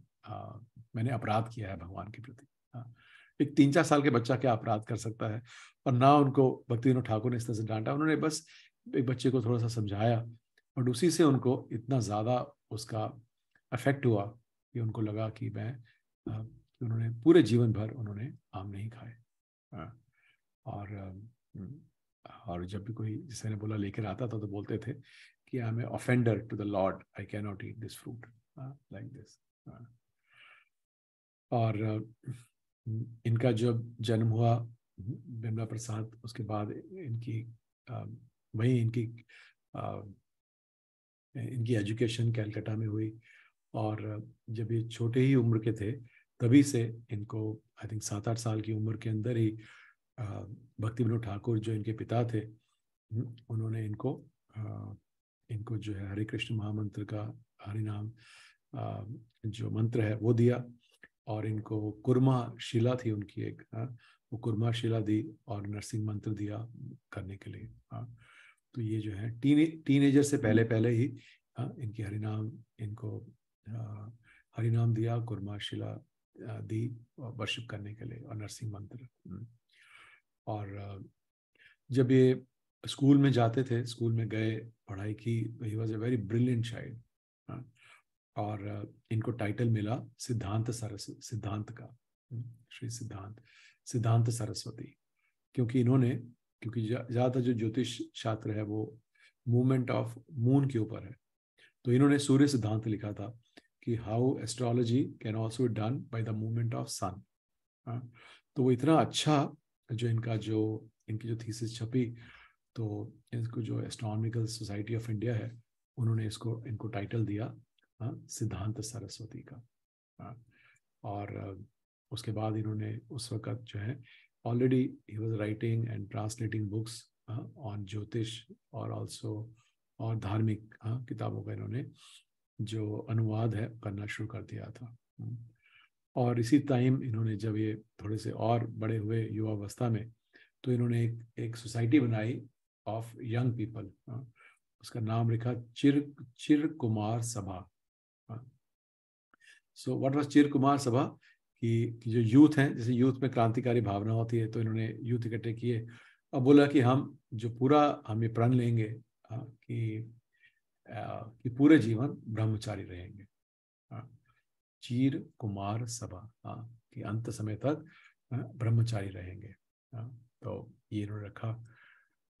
मैंने अपराध किया है भगवान के प्रति। एक 3-4 साल के बच्चा क्या अपराध कर सकता है, और ना उनको भक्ति विनोद ठाकुर ने इस तरह से डांटा, उन्होंने बस एक बच्चे को थोड़ा सा समझाया और उसी से उनको इतना ज़्यादा उसका अफेक्ट हुआ कि उनको लगा कि उन्होंने पूरे जीवन भर उन्होंने आम नहीं खाए। और जब भी कोई, जैसे ने बोला, लेकर आता था तो बोलते थे कि I am a offender to the lord, I can not eat this fruit, like this. और इनका जब जन्म हुआ बिमला प्रसाद, उसके बाद वहीं इनकी एजुकेशन कैलकाटा में हुई, और जब ये छोटे ही उम्र के थे तभी से इनको आई थिंक 7-8 साल की उम्र के अंदर ही भक्ति विनोद ठाकुर जो इनके पिता थे उन्होंने इनको जो है हरे कृष्ण महामंत्र का, हरि नाम जो मंत्र है वो दिया, और इनको कुर्मा शिला थी उनकी एक, वो कुर्मा शिला दी और नरसिंह मंत्र दिया करने के लिए। तो ये जो है टीनेजर से पहले ही इनकी हरिनाम दिया, कुर्मा शिला दी वर्शिप करने के लिए, और नरसिंह मंत्र। और जब ये स्कूल में जाते थे, स्कूल में गए, पढ़ाई की, he was a very brilliant child, और इनको टाइटल मिला सिद्धांत का, श्री सिद्धांत सरस्वती, क्योंकि ज़्यादातर जो ज्योतिष शास्त्र है वो मूवमेंट ऑफ मून के ऊपर है, तो इन्होंने सूर्य सिद्धांत लिखा था कि how astrology can also done by the movement of sun. तो वो इतना अच्छा जो इनकी जो थीसिस छपी, तो इसको जो एस्ट्रोनॉमिकल सोसाइटी ऑफ इंडिया है उन्होंने इनको टाइटल दिया सिद्धांत सरस्वती का। और उसके बाद इन्होंने उस वक्त जो है already he was writing and translating books on ज्योतिष और ऑल्सो और धार्मिक किताबों का इन्होंने जो अनुवाद है करना शुरू कर दिया था। और इसी टाइम इन्होंने जब ये थोड़े से और बड़े हुए युवावस्था में, तो इन्होंने एक सोसाइटी बनाई ऑफ यंग पीपल, उसका नाम रखा चिर कुमार सभा। सो व्हाट वाज चिर कुमार सभा, कि जो यूथ हैं, जैसे यूथ में क्रांतिकारी भावना होती है, तो इन्होंने यूथ इकट्ठे किए और बोला कि हम ये प्रण लेंगे कि पूरे जीवन ब्रह्मचारी रहेंगे, चीर कुमार सभा, कि अंत समय तक ब्रह्मचारी रहेंगे। तो ये इन्होंने रखा,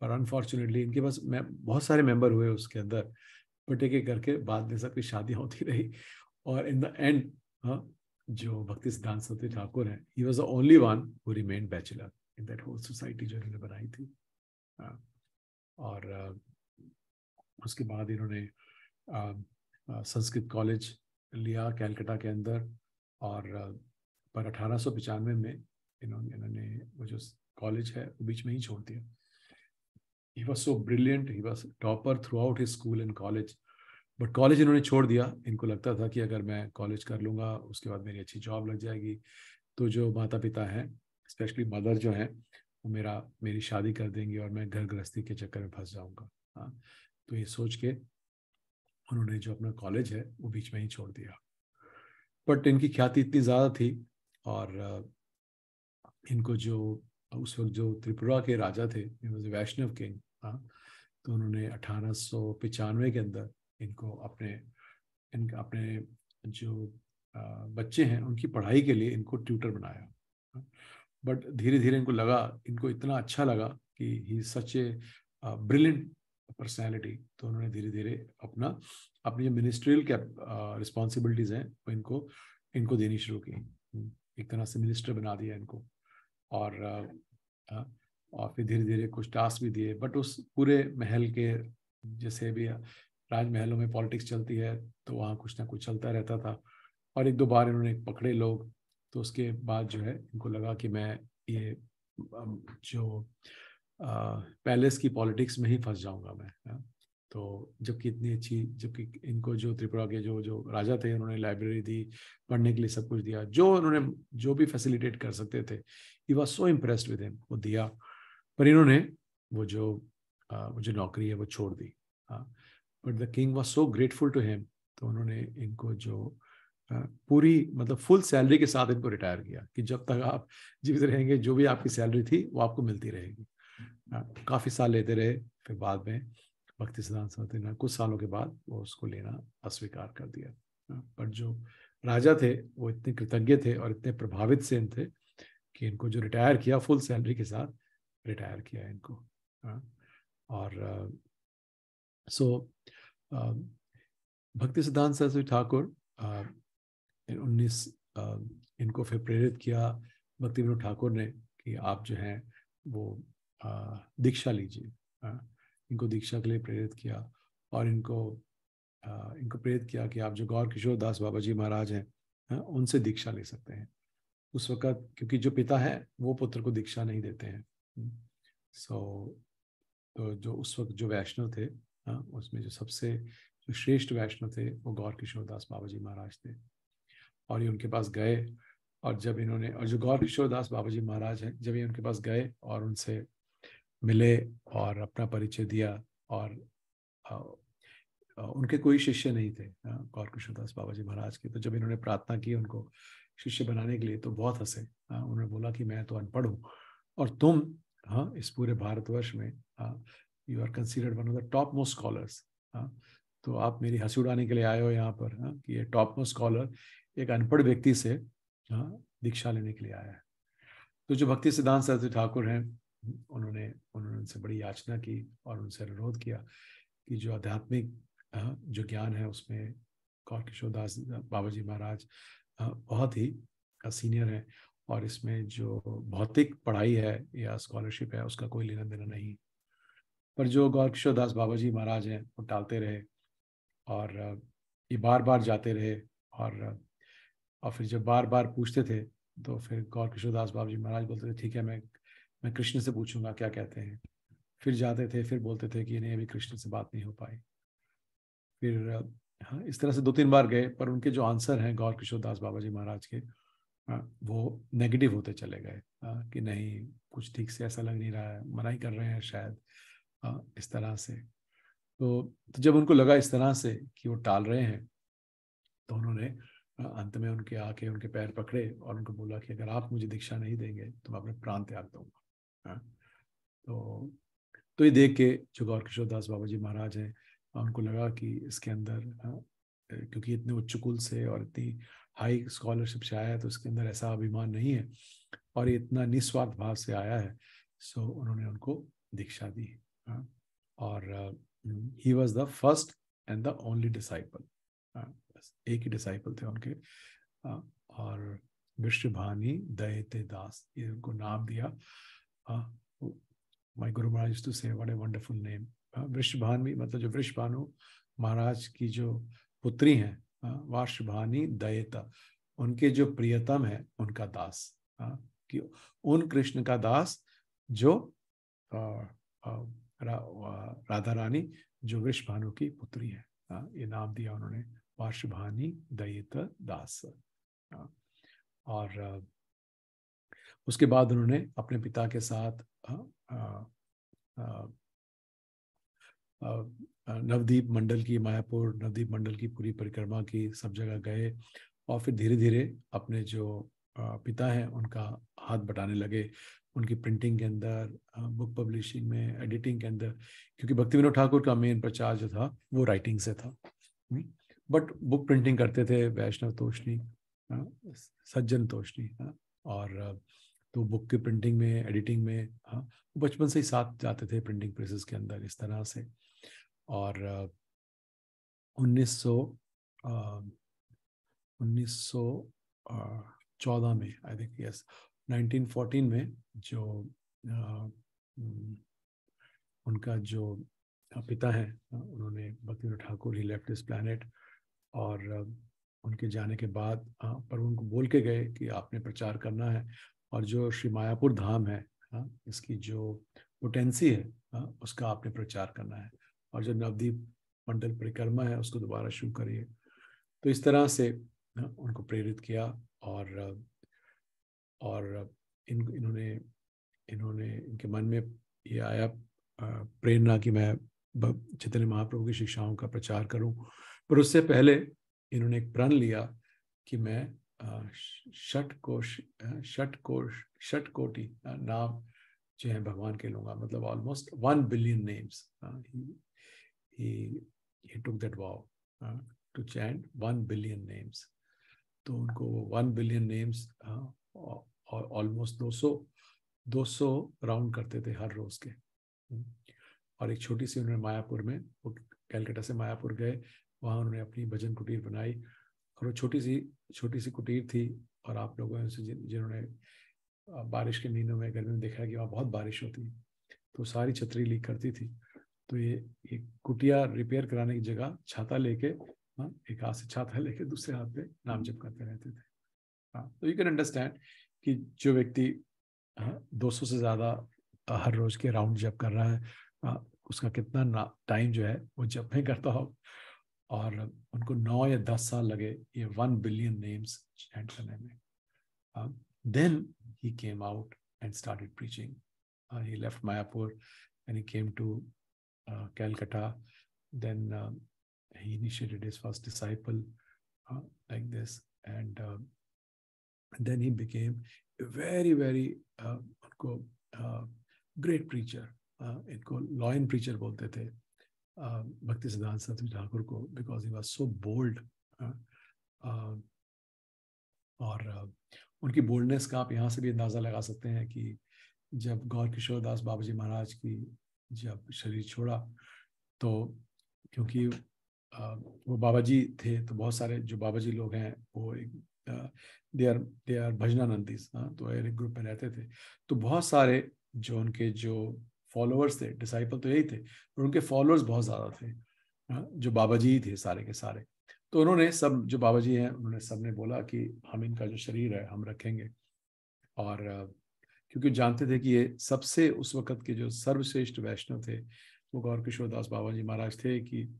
पर अनफॉर्चुनेटली इनके पास बहुत सारे मेंबर हुए उसके अंदर, बट एक करके बाद में सबकी शादियाँ होती रही, और इन द एंड जो भक्ति सिद्धांत सरस्वती ठाकुर हैं, he was the only one who remained bachelor in that whole society जो इन्होंने बनाई थी। और उसके बाद इन्होंने संस्कृत कॉलेज लिया कैलकाटा के अंदर, और पर 1895 में इन्होंने वो जो कॉलेज है वो बीच में ही छोड़ दिया। He was so brilliant, he was topper throughout his school and college, but college इन्होंने छोड़ दिया। इनको लगता था कि अगर मैं कॉलेज कर लूँगा उसके बाद मेरी अच्छी जॉब लग जाएगी, तो जो माता पिता हैं, स्पेशली मदर जो हैं, वो मेरी शादी कर देंगी और मैं घर गृहस्थी के चक्कर में फंस जाऊँगा। हाँ, तो ये सोच के उन्होंने जो अपना कॉलेज है वो बीच में ही छोड़ दिया। बट इनकी ख्याति इतनी ज़्यादा थी, और इनको जो उस वक्त जो त्रिपुरा के राजा थे, वैष्णव किंग, हाँ, तो उन्होंने 1895 के अंदर इनको अपने जो बच्चे हैं उनकी पढ़ाई के लिए इनको ट्यूटर बनाया। बट धीरे धीरे इनको लगा, इनको इतना अच्छा लगा कि ही सच ए ब्रिलियंट पर्सनैलिटी, तो उन्होंने धीरे धीरे अपनी जो मिनिस्ट्रियल रिस्पॉन्सिबिलिटीज हैं वो इनको देनी शुरू की। एक तरह से मिनिस्टर बना दिया इनको, और फिर धीरे धीरे कुछ टास्क भी दिए। बट उस पूरे महल के, जैसे भी राजमहलों में पॉलिटिक्स चलती है, तो वहाँ कुछ ना कुछ चलता रहता था, और एक दो बार इन्होंने पकड़े लोग। तो उसके बाद जो है इनको लगा कि मैं ये जो पैलेस की पॉलिटिक्स में ही फंस जाऊंगा मैं। तो जबकि इनको जो त्रिपुरा के जो राजा थे, उन्होंने लाइब्रेरी दी, पढ़ने के लिए सब कुछ दिया, उन्होंने जो भी फैसिलिटेट कर सकते थे। He was so impressed with him, वो दिया, पर इन्होंने वो जो नौकरी है वो छोड़ दी। But the king was so grateful to him, तो उन्होंने इनको जो पूरी मतलब फुल सैलरी के साथ इनको रिटायर किया कि जब तक आप जीवित रहेंगे जो भी आपकी सैलरी थी वो आपको मिलती रहेगी। काफ़ी साल लेते रहे, फिर बाद में भक्ति सिद्धांत सरस्वती ने कुछ सालों के बाद वो उसको लेना अस्वीकार कर दिया। पर जो राजा थे वो इतने कृतज्ञ थे और इतने प्रभावित से थे कि इनको जो रिटायर किया, फुल सैलरी के साथ रिटायर किया इनको। और भक्ति सिद्धांत सरस्वती ठाकुर 19 इनको फिर प्रेरित किया भक्ति विनोद ठाकुर ने कि आप जो हैं वो दीक्षा लीजिए। इनको दीक्षा के लिए प्रेरित किया, और इनको प्रेरित किया कि आप जो गौर किशोर दास बाबा जी महाराज हैं उनसे दीक्षा ले सकते हैं। उस वक़्त क्योंकि जो पिता है वो पुत्र को दीक्षा नहीं देते हैं। तो जो उस वक्त जो वैष्णव थे, उसमें जो श्रेष्ठ वैष्णव थे वो गौर किशोर दास बाबा जी महाराज थे। और ये उनके पास गए, और जो गौर किशोर दास बाबा जी महाराज हैं, जब ये उनके पास गए और उनसे मिले और अपना परिचय दिया, और उनके कोई शिष्य नहीं थे गौर किशोर दास बाबा जी महाराज के, तो जब इन्होंने प्रार्थना की उनको शिष्य बनाने के लिए तो बहुत हंसे। उन्होंने बोला कि मैं तो अनपढ़ हूँ और तुम इस पूरे भारतवर्ष में you are considered one of the topmost scholars, तो आप मेरी हंसी उड़ाने के लिए आए हो यहाँ पर कि ये टॉप मोस्ट स्कॉलर एक अनपढ़ व्यक्ति से दीक्षा लेने के लिए आया है। तो जो भक्ति सिद्धांत सरस्वती ठाकुर हैं उन्होंने उनसे बड़ी याचना की और उनसे अनुरोध किया कि जो आध्यात्मिक जो ज्ञान है उसमें गौर किशोर दास बाबा जी महाराज बहुत ही सीनियर है, और इसमें जो भौतिक पढ़ाई है या स्कॉलरशिप है उसका कोई लेना देना नहीं। पर जो गौर किशोर दास बाबा जी महाराज हैं वो टालते रहे, और ये बार बार जाते रहे, और फिर जब बार बार पूछते थे तो फिर गौर किशोर दास बाबा जी महाराज बोलते थे ठीक है, मैं कृष्ण से पूछूंगा क्या कहते हैं। फिर जाते थे, फिर बोलते थे कि नहीं अभी कृष्ण से बात नहीं हो पाई। फिर इस तरह से 2-3 बार गए, पर उनके जो आंसर हैं गौर किशोर दास बाबा जी महाराज के वो नेगेटिव होते चले गए कि नहीं कुछ ठीक से ऐसा लग नहीं रहा है, मनाही कर रहे हैं शायद, इस तरह से। तो जब उनको लगा इस तरह से कि वो टाल रहे हैं, तो उन्होंने अंत में उनके पैर पकड़े और उनको बोला कि अगर आप मुझे दीक्षा नहीं देंगे तो मैं अपने प्राण त्याग दूंगा। तो ये देख के जो गौर किशोर दास बाबा जी महाराज हैं उनको लगा कि इसके अंदर क्योंकि इतने उच्च कुल से और इतनी हाई स्कॉलरशिप से आया है तो इसके अंदर ऐसा अभिमान नहीं है और ये इतना निस्वार्थ भाव से आया है। सो उन्होंने उनको दीक्षा दी, और ही was the first and the only disciple. एक ही डिसाइपल थे उनके, और वृषभानि दयते दास, ये उनको नाम दिया। My Guru Maharaj used to से व्हाट अ वंडरफुल नेम। वृषभानि मतलब जो वृषभानु महाराज की जो पुत्री हैं, वृषभानि दयेता, उनके जो प्रियतम है उनका दास, कि उन कृष्ण का दास जो राधा रानी जो वृषभानु की पुत्री है, ये नाम दिया उन्होंने, वृषभानि दयेत दास। और उसके बाद उन्होंने अपने पिता के साथ नवदीप मंडल की, मायापुर नवदीप मंडल की पूरी परिक्रमा की, सब जगह गए। और फिर धीरे धीरे अपने जो पिता हैं उनका हाथ बटाने लगे, उनकी प्रिंटिंग के अंदर, बुक पब्लिशिंग में, एडिटिंग के अंदर, क्योंकि भक्ति विनोद ठाकुर का मेन प्रचार जो था वो राइटिंग से था। बट बुक प्रिंटिंग करते थे वैष्णव तोषणी, सज्जन तोषणी, और तो बुक की प्रिंटिंग में, एडिटिंग में, बचपन से ही साथ जाते थे प्रिंटिंग प्रेसेस के अंदर इस तरह से। और 1914 में, आई थिंक यस 1914 में जो उनका जो पिता हैं, उन्होंने भक्ति विनोद ठाकुर, ही लेफ्ट दिस प्लैनेट, और उनके जाने के बाद पर उनको बोल के गए कि आपने प्रचार करना है, और जो श्री मायापुर धाम है, इसकी जो पोटेंसी है, उसका आपने प्रचार करना है, और जो नवदीप मंडल परिक्रमा है उसको दोबारा शुरू करिए। तो इस तरह से उनको प्रेरित किया। और इन्होंने इनके मन में ये आया प्रेरणा कि मैं चैतन्य महाप्रभु की शिक्षाओं का प्रचार करूं। पर उससे पहले इन्होंने एक प्रण लिया कि मैं षट कोटि नाम जो है भगवान के लूंगा, मतलब almost 1 billion names. he took that vow to chant 1 billion names। तो उनको 1 बिलियन नेम्स और ऑलमोस्ट 200 राउंड करते थे हर रोज के। और एक छोटी सी उन्होंने मायापुर में, वो कलकत्ता से मायापुर गए, वहाँ उन्होंने अपनी भजन कुटीर बनाई, और वो छोटी सी कुटीर थी। और आप लोगों से जिन्होंने बारिश के महीनों में, गर्मी में देखा है कि वहाँ बहुत बारिश होती, तो सारी छतरी लीक करती थी। तो ये कुटिया रिपेयर कराने की जगह छाता लेके, एक हाथ से छाता लेके दूसरे हाथ पे नाम जप करते रहते थे। तो यू कैन अंडरस्टैंड कि जो व्यक्ति 200 से ज़्यादा हर रोज के राउंड जप कर रहा है, उसका कितना टाइम जो है वो जप में करता हो। और उनको 9 या 10 साल लगे ये 1 बिलियन नेम्स चैंट करने में। Then he came out and started preaching. He left Mayapur and he came to Calcutta. Then he initiated his first disciple like this, and then he became a very, very great preacher. इनको lion preacher बोलते थे भक्ति सिद्धांत सरस्वती ठाकुर को, because he was so bold. और उनकी boldness का आप यहाँ से भी अंदाज़ा लगा सकते हैं कि जब गौर किशोर दास बाबा जी महाराज की जब शरीर छोड़ा, तो क्योंकि वो बाबा जी थे, तो बहुत सारे जो बाबा जी लोग हैं वो एक दे आर भजनानंदीज, तो एक ग्रुप में रहते थे। तो बहुत सारे जो उनके जो फॉलोअर्स थे, डिसाइपल तो यही थे, पर उनके फॉलोअर्स बहुत ज़्यादा थे, जो बाबा जी थे सारे के सारे। तो उन्होंने सब जो बाबा जी हैं, उन्होंने सब ने बोला कि हम इनका जो शरीर है हम रखेंगे। और क्योंकि जानते थे कि ये सबसे उस वक़्त के जो सर्वश्रेष्ठ वैष्णव थे वो गौर किशोर दास बाबा जी महाराज थे, कि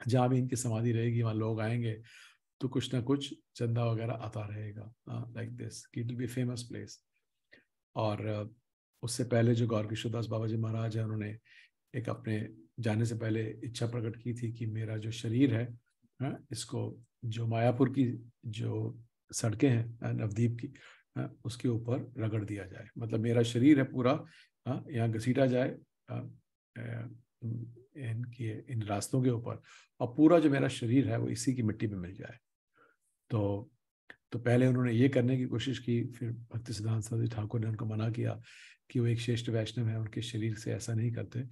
जहाँ भी इनकी समाधि रहेगी वहाँ लोग आएंगे तो कुछ ना कुछ चंदा वगैरह आता रहेगा, like this, it will be famous place. और उससे पहले जो गौर किशोर दास बाबा जी महाराज हैं, उन्होंने एक अपने जाने से पहले इच्छा प्रकट की थी कि मेरा जो शरीर है, इसको जो मायापुर की जो सड़कें हैं नवदीप की, उसके ऊपर रगड़ दिया जाए, मतलब मेरा शरीर है पूरा यहाँ घसीटा जाए इन रास्तों के ऊपर, और पूरा जो मेरा शरीर है वो इसी की मिट्टी में मिल जाए। तो पहले उन्होंने ये करने की कोशिश की, फिर भक्ति सिद्धांत सरस्वती ठाकुर ने उनको मना किया कि वो एक श्रेष्ठ वैष्णव है, उनके शरीर से ऐसा नहीं करते।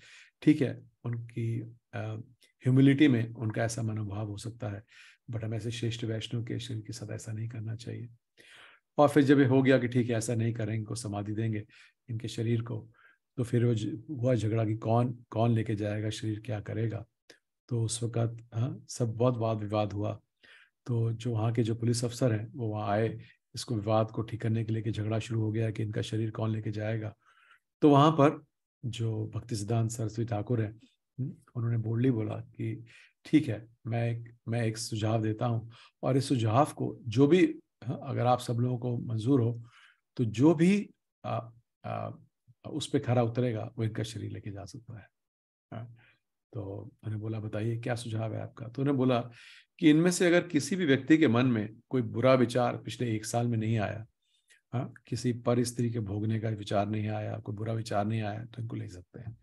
ठीक है, उनकी ह्यूमिलिटी में उनका ऐसा मनोभाव हो सकता है, बट हमें ऐसे श्रेष्ठ वैष्णव के शरीर के साथ ऐसा नहीं करना चाहिए। और फिर जब ये हो गया कि ठीक है ऐसा नहीं करेंगे, इनको समाधि देंगे इनके शरीर को, तो फिर वो हुआ झगड़ा कि कौन कौन लेके जाएगा शरीर, क्या करेगा। तो उस वक्त सब बहुत वाद विवाद हुआ। तो जो वहाँ के जो पुलिस अफसर हैं वो वहाँ आए इसको विवाद को ठीक करने के लिए, कि झगड़ा शुरू हो गया कि इनका शरीर कौन लेके जाएगा। तो वहाँ पर जो भक्ति सिद्धांत सरस्वती ठाकुर हैं उन्होंने बोल्डली बोला कि ठीक है, मैं एक सुझाव देता हूँ, और इस सुझाव को जो भी अगर आप सब लोगों को मंजूर हो तो जो भी उस पर खरा उतरेगा वो इनका शरीर लेके जा सकता है। तो उन्होंने बोला बताइए क्या सुझाव है आपका। तो उन्होंने बोला कि इनमें से अगर किसी भी व्यक्ति के मन में कोई बुरा विचार पिछले 1 साल में नहीं आया, किसी पर स्त्री के भोगने का विचार नहीं आया, कोई बुरा विचार नहीं आया, तो इनको ले सकते हैं।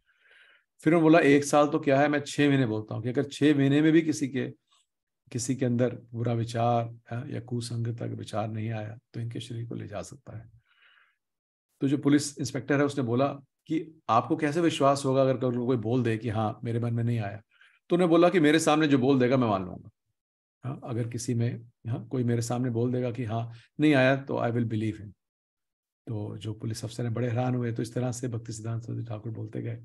फिर उन्होंने बोला 1 साल तो क्या है, मैं 6 महीने बोलता हूँ कि अगर 6 महीने में भी किसी के अंदर बुरा विचार या कुसंगत का विचार नहीं आया तो इनके शरीर को ले जा सकता है। तो जो पुलिस इंस्पेक्टर है उसने बोला कि आपको कैसे विश्वास होगा अगर कोई बोल दे कि हाँ मेरे मन में नहीं आया। तो उन्हें बोला कि मेरे सामने जो बोल देगा मैं मान लूंगा। अगर किसी में कोई मेरे सामने बोल देगा कि हाँ नहीं आया तो आई विल बिलीव हिम। तो जो पुलिस अफसर हैं बड़े हैरान हुए। तो इस तरह से भक्ति सिद्धांत सरस्वती ठाकुर बोलते गए।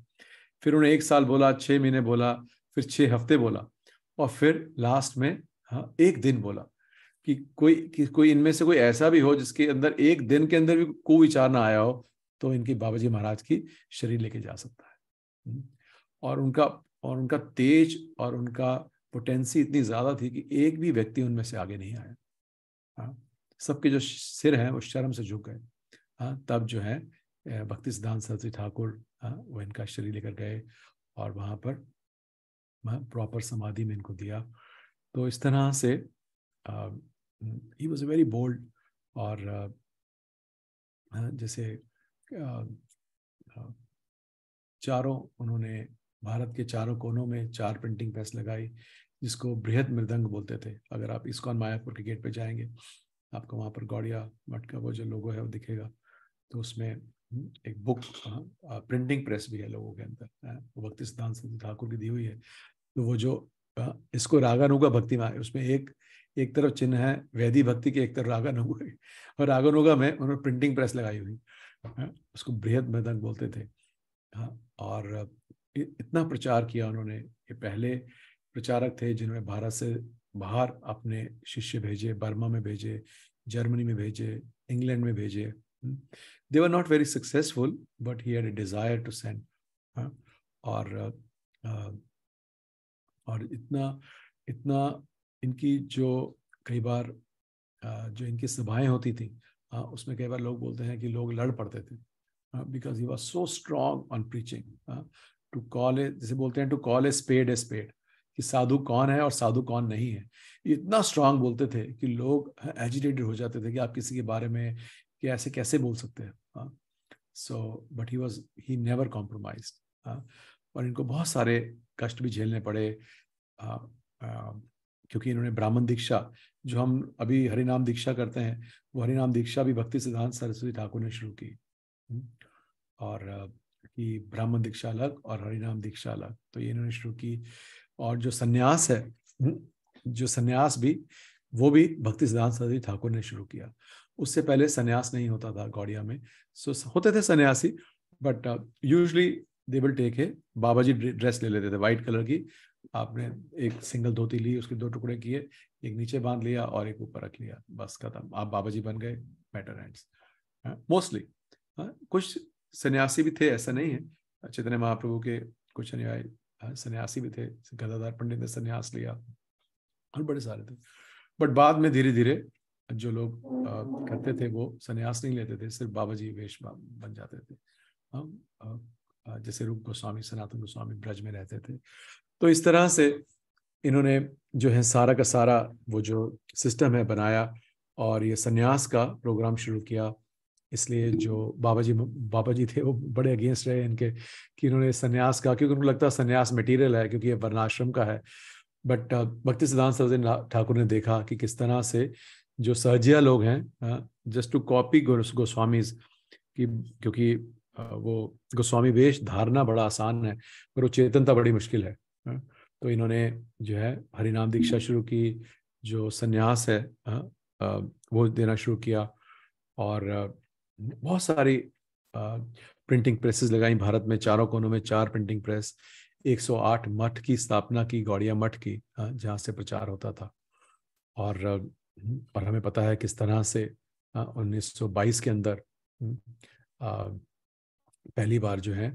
फिर उन्हें 1 साल बोला, 6 महीने बोला, फिर 6 हफ्ते बोला, और फिर लास्ट में 1 दिन बोला कि कोई इनमें से कोई ऐसा भी हो जिसके अंदर 1 दिन के अंदर भी कोई विचार ना आया हो तो इनकी बाबाजी महाराज की शरीर लेके जा सकता है। और उनका तेज और उनका पोटेंसी इतनी ज्यादा थी कि एक भी व्यक्ति उनमें से आगे नहीं आया। सबके जो सिर हैं वो शर्म से झुक गए। तब जो है भक्ति सिद्धांत सरस्वती ठाकुर वो इनका शरीर लेकर गए और वहां पर प्रॉपर समाधि में इनको दिया। तो इस तरह से ही वॉज वेरी बोल्ड। और जैसे चारों उन्होंने भारत के चारों कोनों में 4 प्रिंटिंग प्रेस लगाई जिसको बृहद मृदंग बोलते थे। अगर आप इस्कॉन मायापुर के गेट पे जाएंगे आपको वहाँ पर गौड़िया मठ का वो जो लोगो है वो दिखेगा। तो उसमें एक बुक प्रिंटिंग प्रेस भी है लोगों के अंदर, वो भक्ति सिद्धांत सरस्वती ठाकुर की दी हुई है। तो वो जो इसको रागानुगा भक्ति में उसमें एक तरफ चिन्ह है वैदिक भक्ति के, एक तरफ रागानुगा, और रागानुगा में उन्होंने प्रिंटिंग प्रेस लगाई हुई, उसको बृहद मृदंग बोलते थे। और इतना प्रचार किया उन्होंने। ये पहले प्रचारक थे जिन्होंने भारत से बाहर अपने शिष्य भेजे, बर्मा में भेजे, जर्मनी में भेजे, इंग्लैंड में भेजे। They were not very successful, but he had a desire to send. और इतना इनकी जो कई बार जो इनकी सभाएं होती थी उसमें कई बार लोग बोलते हैं कि लोग लड़ पड़ते थे, because he was so strong on preaching. To call it, जैसे बोलते हैं, to call a spade, कि साधु कौन है और साधु कौन नहीं है। इतना स्ट्रांग बोलते थे कि लोग एजिटेटेड हो जाते थे कि आप किसी के बारे में कि ऐसे कैसे बोल सकते हैं। So but he never compromised. और इनको बहुत सारे कष्ट भी झेलने पड़े क्योंकि इन्होंने ब्राह्मण दीक्षा, जो हम अभी हरिनाम दीक्षा करते हैं, वो हरिनाम दीक्षा भी भक्ति सिद्धांत सरस्वती ठाकुर ने शुरू की। और कि ब्राह्मण दीक्षा अलग और हरिनाम दीक्षा अलग, तो ये इन्होंने शुरू की। और जो सन्यास है, जो सन्यास भी, वो भी भक्ति सिद्धांत सरस्वती ठाकुर ने शुरू किया। उससे पहले सन्यास नहीं होता था गौड़िया में। सो होते थे सन्यासी, but usually they will take a baba ji dress ले लेते थे वाइट कलर की। आपने एक सिंगल धोती ली, उसके 2 टुकड़े किए, एक नीचे बांध लिया और एक ऊपर रख लिया, बस खत्म, आप बाबा जी बन गए। Matter hands mostly. कुछ सन्यासी भी थे, ऐसा नहीं है। चैतन्य महाप्रभु के कुछ अनुयायी सन्यासी भी थे, गदाधर पंडित ने सन्यास लिया और बड़े सारे थे। बट बाद में धीरे धीरे जो लोग करते थे वो सन्यास नहीं लेते थे, सिर्फ बाबा जी वेश बन जाते थे। जैसे रूप गोस्वामी, सनातन गोस्वामी ब्रज में रहते थे। तो इस तरह से इन्होंने जो है सारा का सारा वो जो सिस्टम है बनाया और ये सन्यास का प्रोग्राम शुरू किया। इसलिए जो बाबा जी थे वो बड़े अगेंस्ट रहे इनके कि इन्होंने सन्यास का, क्योंकि उनको लगता है सन्यास मटेरियल है क्योंकि ये वर्णाश्रम का है। बट भक्ति सिद्धांत सरस्वती ठाकुर ने देखा कि किस तरह से जो सहजिया लोग हैं, जस्ट टू कॉपी गोस्वामीज की, क्योंकि वो गोस्वामी वेश धारना बड़ा आसान है पर वो चेतनता बड़ी मुश्किल है। तो इन्होंने जो है हरिनाम दीक्षा शुरू की, जो सन्यास है वो देना शुरू किया। और बहुत सारी प्रिंटिंग प्रेसेस लगाई भारत में, चारों कोनों में 4 प्रिंटिंग प्रेस, 108 मठ की स्थापना की, गौड़िया मठ की, जहाँ से प्रचार होता था। और हमें पता है किस तरह से 1922 के अंदर पहली बार जो है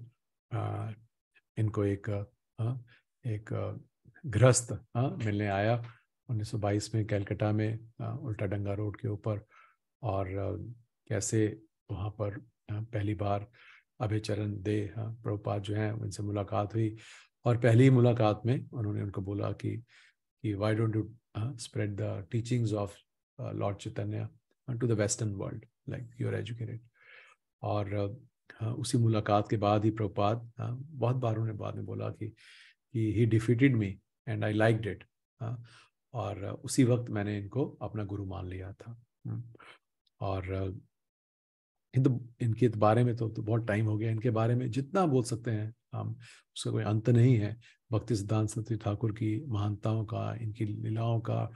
इनको एक गृहस्थ मिलने आया 1922 में कलकत्ता में, उल्टा डंगा रोड के ऊपर। और कैसे वहाँ पर पहली बार अभय चरण दे प्रभुपाद जो हैं उनसे मुलाकात हुई, और पहली मुलाकात में उन्होंने उनको बोला कि why don't you spread the teachings of lord Chaitanya to the western world, like you are educated. और उसी मुलाकात के बाद ही प्रभुपाद बहुत बार उन्होंने बाद में बोला कि ही defeated me and I liked it, और उसी वक्त मैंने इनको अपना गुरु मान लिया था। और इनके बारे में तो बहुत टाइम हो गया, इनके बारे में जितना बोल सकते हैं हम, उसका कोई अंत नहीं है। भक्ति सिद्धांत सरस्वती ठाकुर की महानताओं का, इनकी लीलाओं का,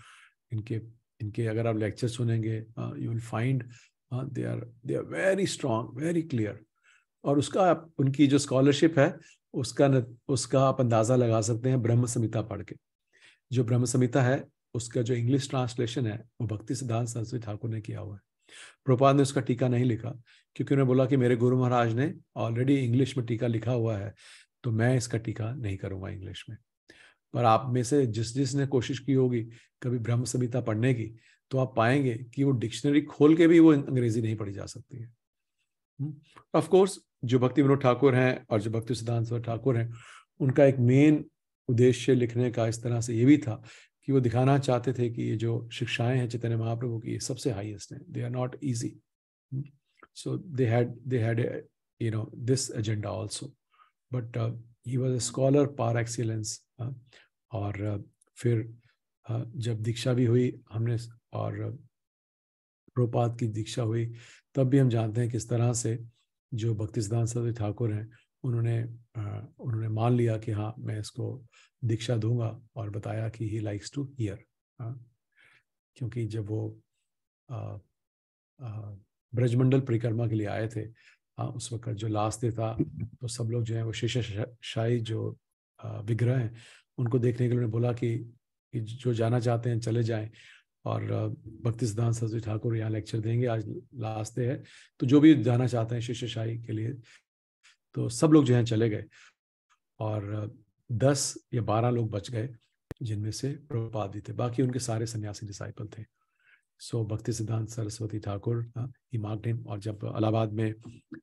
इनके अगर आप लेक्चर सुनेंगे you will find they are very strong, very clear. और उसका उनकी जो स्कॉलरशिप है उसका आप अंदाज़ा लगा सकते हैं ब्रह्म संहिता पढ़ के। जो ब्रह्म संहिता है उसका जो इंग्लिश ट्रांसलेशन है वो भक्ति सिद्धांत सरस्वती ठाकुर ने किया हुआ है। प्रभुपाद ने उसका टीका नहीं लिखा, क्योंकि उन्होंने बोला कि मेरे गुरु महाराज ने ऑलरेडी इंग्लिश में टीका लिखा हुआ है, तो मैं इसका टीका नहीं करूंगा इंग्लिश में। पर आप में से जिसने कोशिश की होगी कभी ब्रह्म संहिता पढ़ने की, तो आप पाएंगे कि वो डिक्शनरी खोल के भी वो अंग्रेजी नहीं पढ़ी जा सकती है। ऑफ कोर्स जो भक्ति विनोद ठाकुर हैं और जो भक्ति सिद्धांत सरस्वती ठाकुर हैं, उनका एक मेन उद्देश्य लिखने का इस तरह से ये भी था कि वो दिखाना चाहते थे कि ये जो शिक्षाएं हैं चैतन्य महाप्रभु की, ये सबसे हाईएस्ट हैं, they are not easy. So they had you know this agenda also, but he was a scholar par excellence. और फिर जब दीक्षा भी हुई हमने, और प्रभुपाद की दीक्षा हुई, तब भी हम जानते हैं किस तरह से जो भक्ति सिद्धांत सरस्वती ठाकुर हैं उन्होंने मान लिया कि हाँ मैं इसको दीक्षा दूंगा, और बताया कि ही लाइक्स टू हियर। क्योंकि जब वो ब्रजमंडल परिक्रमा के लिए आए थे, उस वक्त जो लास्ट डे था, तो सब लोग जो है वो शेषशाही जो विग्रह हैं उनको देखने के लिए उन्होंने बोला कि जो जाना चाहते हैं चले जाएं। और भक्ति सिद्धांत सरस्वती ठाकुर यहाँ लेक्चर देंगे, आज लास्ट डे है, तो जो भी जाना चाहते हैं शेषशाही के लिए, तो सब लोग जो हैं चले गए। और 10 या 12 लोग बच गए, जिनमें से प्रभुपाद भी थे, बाकी उनके सारे सन्यासी डिसाइपल थे। सो भक्ति सिद्धांत सरस्वती ठाकुर ही मार्क्ड हिम। और जब इलाहाबाद में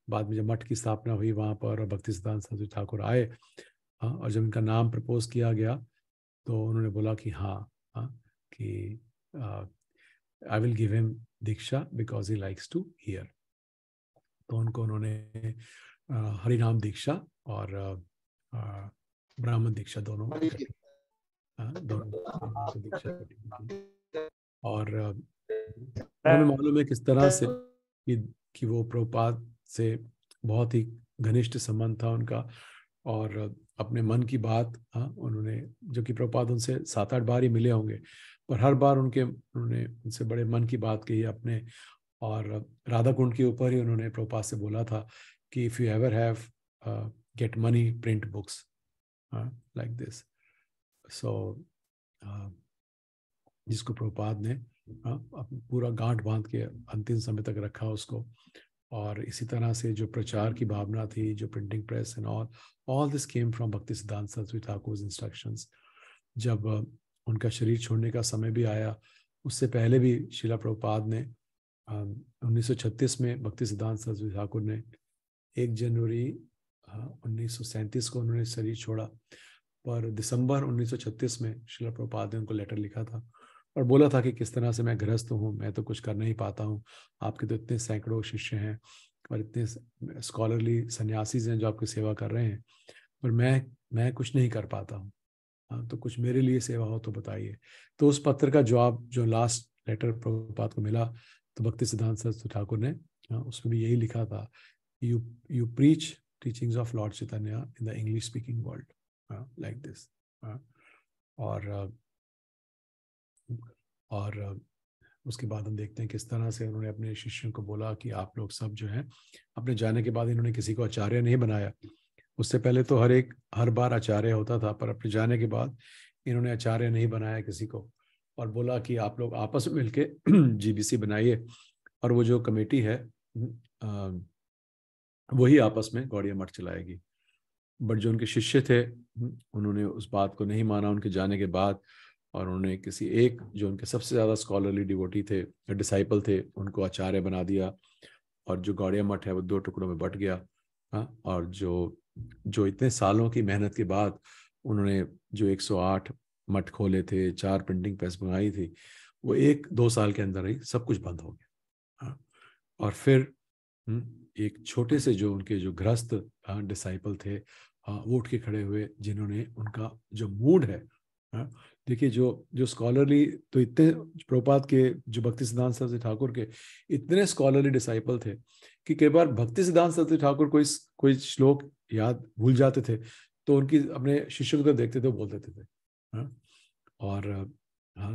बाद में जब मठ की स्थापना हुई वहाँ पर, और भक्ति सिद्धांत सरस्वती ठाकुर आए, और जब इनका नाम प्रपोज किया गया, तो उन्होंने बोला कि कि I will give him diksha because he likes to hear. तो उन्होंने हरिनाम दीक्षा और ब्राह्मण दीक्षा दोनों दीक्षा की। और हमें मालूम है किस तरह से कि वो प्रभुपाद से बहुत ही घनिष्ठ संबंध था उनका, और अपने मन की बात उन्होंने, जो कि प्रभुपाद उनसे 7-8 बार ही मिले होंगे, पर हर बार उन्होंने उनसे बड़े मन की बात कही अपने। और राधा कुंड के ऊपर ही उन्होंने प्रभुपाद से बोला था कि if you ever have get money print books like this. So जिसको प्रभुपाद ने पूरा गांठ बांध के अंतिम समय तक रखा उसको। और इसी तरह से जो प्रचार की भावना थी, जो printing press and all this came from भक्ति सिद्धांत सरस्वती ठाकुर इंस्ट्रक्शंस। जब उनका शरीर छोड़ने का समय भी आया, उससे पहले भी शिला प्रभुपाद ने 1936 में भक्ति सिद्धांत सरस्वती ठाकुर ने 1 जनवरी 1937 को उन्होंने शरीर छोड़ा, पर दिसंबर 1936 में शिला प्रभुपाद ने उनको लेटर लिखा था और बोला था कि किस तरह से मैं गृहस्थ हूँ, मैं तो कुछ कर नहीं पाता हूँ, आपके तो इतने सैकड़ों शिष्य हैं और इतने स्कॉलरली सन्यासीज हैं जो आपकी सेवा कर रहे हैं, पर मैं कुछ नहीं कर पाता हूँ, तो कुछ मेरे लिए सेवा हो तो बताइए। तो उस पत्र का जवाब, जो लास्ट लेटर प्रभुपाद को मिला, तो भक्ति सिद्धांत सरस्वती ठाकुर ने उसमें भी यही लिखा था, you preach teachings of lord Chaitanya in the English speaking world like this. और उसके बाद हम देखते हैं किस तरह से उन्होंने अपने शिष्यों को बोला कि आप लोग सब जो हैं, अपने जाने के बाद इन्होंने किसी को आचार्य नहीं बनाया। उससे पहले तो हर बार आचार्य होता था, पर अपने जाने के बाद इन्होंने आचार्य नहीं बनाया किसी को, और बोला कि आप लोग आपस में मिलके जीबीसी बनाइए, और वो जो कमेटी है वही आपस में गौड़िया मठ चलाएगी। बट जो उनके शिष्य थे उन्होंने उस बात को नहीं माना उनके जाने के बाद, और उन्होंने किसी एक जो उनके सबसे ज़्यादा स्कॉलरली डिवोटी थे, डिसाइपल थे, उनको आचार्य बना दिया, और जो गौड़िया मठ है वो 2 टुकड़ों में बट गया। और जो इतने सालों की मेहनत के बाद उन्होंने जो 108 मठ खोले थे, 4 प्रिंटिंग प्रेस बनाई थी, वो 1-2 साल के अंदर ही सब कुछ बंद हो गया। और फिर एक छोटे से जो उनके जो गृहस्थ डिसाइपल थे, वो उठ के खड़े हुए, जिन्होंने उनका जो मूड है, देखिए जो स्कॉलरली, तो इतने प्रभुपाद के जो भक्ति सिद्धांत सरस्वती ठाकुर के इतने स्कॉलरली डिसाइपल थे कि कई बार भक्ति सिद्धांत सरस्वती ठाकुर कोई श्लोक याद भूल जाते थे, तो उनकी अपने शिष्यों को देखते थे, बोल देते थे। और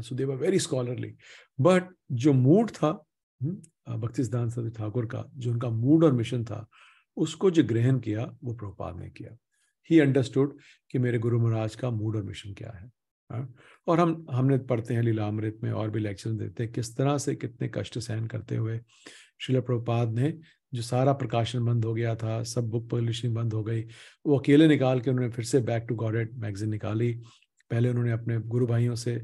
सो दे वर वेरी स्कॉलरली, बट जो मूड था भक्ति सिद्धांत सरस्वती ठाकुर का, जो उनका मूड और मिशन था, उसको जो ग्रहण किया वो प्रभुपाद ने किया। ही अंडरस्टूड कि मेरे गुरु महाराज का मूड और मिशन क्या है। और हमने पढ़ते हैं लीलामृत में, और भी लेक्चर देते हैं किस तरह से कितने कष्ट सहन करते हुए श्रील प्रभुपाद ने, जो सारा प्रकाशन बंद हो गया था, सब बुक पब्लिशिंग बंद हो गई, वो अकेले निकाल के उन्होंने फिर से बैक टू गॉडेड मैगजीन निकाली। पहले उन्होंने अपने गुरु भाइयों से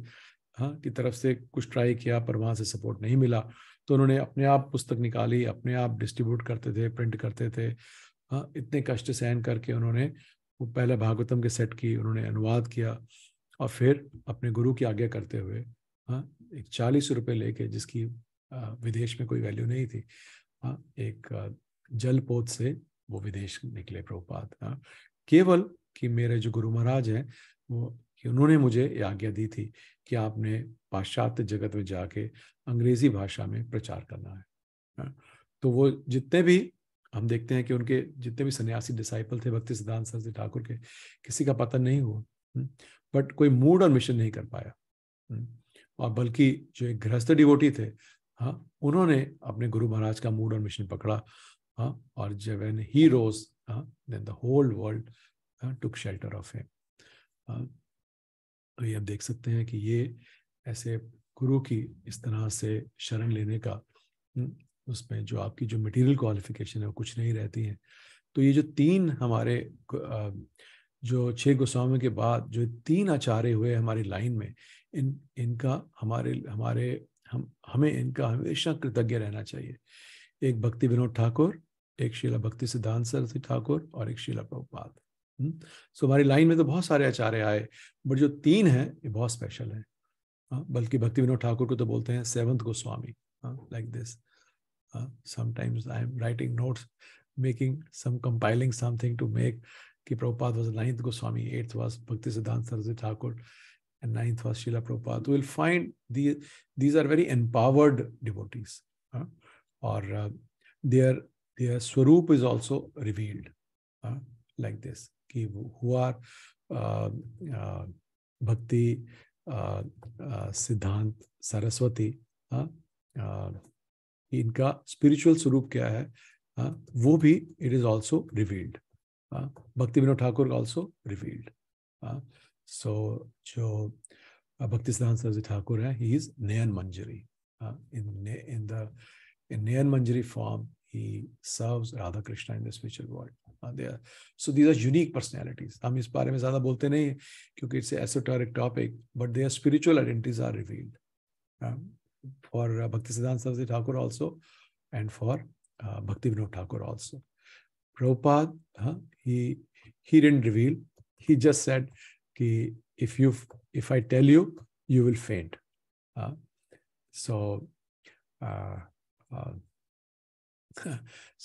की तरफ से कुछ ट्राई किया, पर वहाँ से सपोर्ट नहीं मिला, तो उन्होंने अपने आप पुस्तक निकाली, अपने आप डिस्ट्रीब्यूट करते थे, प्रिंट करते थे। इतने कष्ट सहन करके उन्होंने वो पहले भागवतम के सेट की उन्होंने अनुवाद किया, और फिर अपने गुरु की आज्ञा करते हुए एक 40 रुपये लेके, जिसकी विदेश में कोई वैल्यू नहीं थी, एक जल पोत से वो विदेश निकले प्रभुपाद, केवल कि मेरे जो गुरु महाराज हैं वो, कि उन्होंने मुझे ये आज्ञा दी थी कि आपने पाश्चात्य जगत में जाके अंग्रेजी भाषा में प्रचार करना है। तो वो जितने भी हम देखते हैं कि उनके जितने भी सन्यासी डिसाइपल थे भक्ति सिद्धांत सरस्वती ठाकुर के, किसी का पतन नहीं हुआ, बट कोई मूड और मिशन नहीं कर पाया। और बल्कि जो एक गृहस्थ डिवोटी थे, उन्होंने अपने गुरु महाराज का मूड और मिशन पकड़ा, और जब when he rose, then the whole world took shelter of him. तो ये आप देख सकते हैं कि ये ऐसे गुरु की इस तरह से शरण लेने का, उसमें जो आपकी जो मटेरियल क्वालिफिकेशन है वो कुछ नहीं रहती है। तो ये जो 3 हमारे जो 6 गोस्वामियों के बाद जो 3 आचार्य हुए हमारी लाइन में, इनका हमें इनका हमेशा कृतज्ञ रहना चाहिए। एक भक्ति विनोद ठाकुर, एक श्रीला भक्ति सिद्धांत सरस्वती ठाकुर, और एक श्रीला प्रभुपाद। सो हमारी लाइन में तो बहुत सारे आचार्य आए, बट जो 3 हैं ये बहुत स्पेशल है। बल्कि भक्ति विनोद ठाकुर को तो बोलते हैं 7th Goswami, like this. Sometimes I am writing notes, compiling something to make कि Prabhupada was 9th Goswami, 8th was Bhakti Siddhanta Saraswati Thakur, and 9th was Srila Prabhupada. We will find these are very empowered devotees, or their swarup is also revealed, like this, कि who are Bhakti Siddhant Saraswati, इनका spiritual स्वरूप क्या है, वो भी it is also revealed. भक्ति Vinod Thakur also revealed. सो जो भक्ति सिद्धांत सरस्वती ठाकुर है, he is Nayan Manjari. in Nayan Manjari form, he serves Radha Krishna in the spiritual world. So these are unique personalities. हम इस बारे में ज़्यादा बोलते नहीं क्योंकि it's an esoteric topic, but their spiritual identities are revealed. For Bhakti Siddhanta Saraswati Thakur also, and for Bhakti Vinod Thakur also. Prabhupada, he didn't reveal. He just said, कि if I tell you, you will faint. So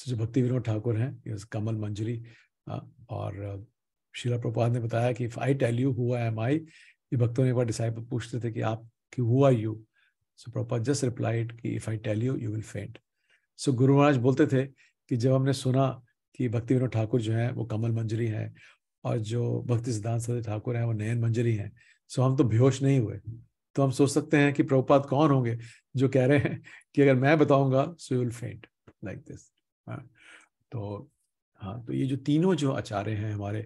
जो भक्ति विनोद ठाकुर हैं, ये कमल मंजरी, और श्रीला प्रभुपाद ने बताया कि if I tell you who am I, ये भक्तों ने एक बार डिसाइपल पूछते थे कि who are you? So Prabhupada just replied कि if I tell you, you will faint. So Guru Maharaj बोलते थे कि जब हमने सुना कि भक्ति विनोद ठाकुर जो है वो कमल मंजरी हैं, और जो भक्ति सिद्धांत सरस्वती ठाकुर हैं वो नयन मंजरी हैं, सो हम तो बेहोश नहीं हुए, तो हम सोच सकते हैं कि प्रभुपाद कौन होंगे जो कह रहे हैं कि अगर मैं बताऊंगा सो यू विल फेंट लाइक दिस। तो ये जो तीनों जो आचार्य हैं हमारे,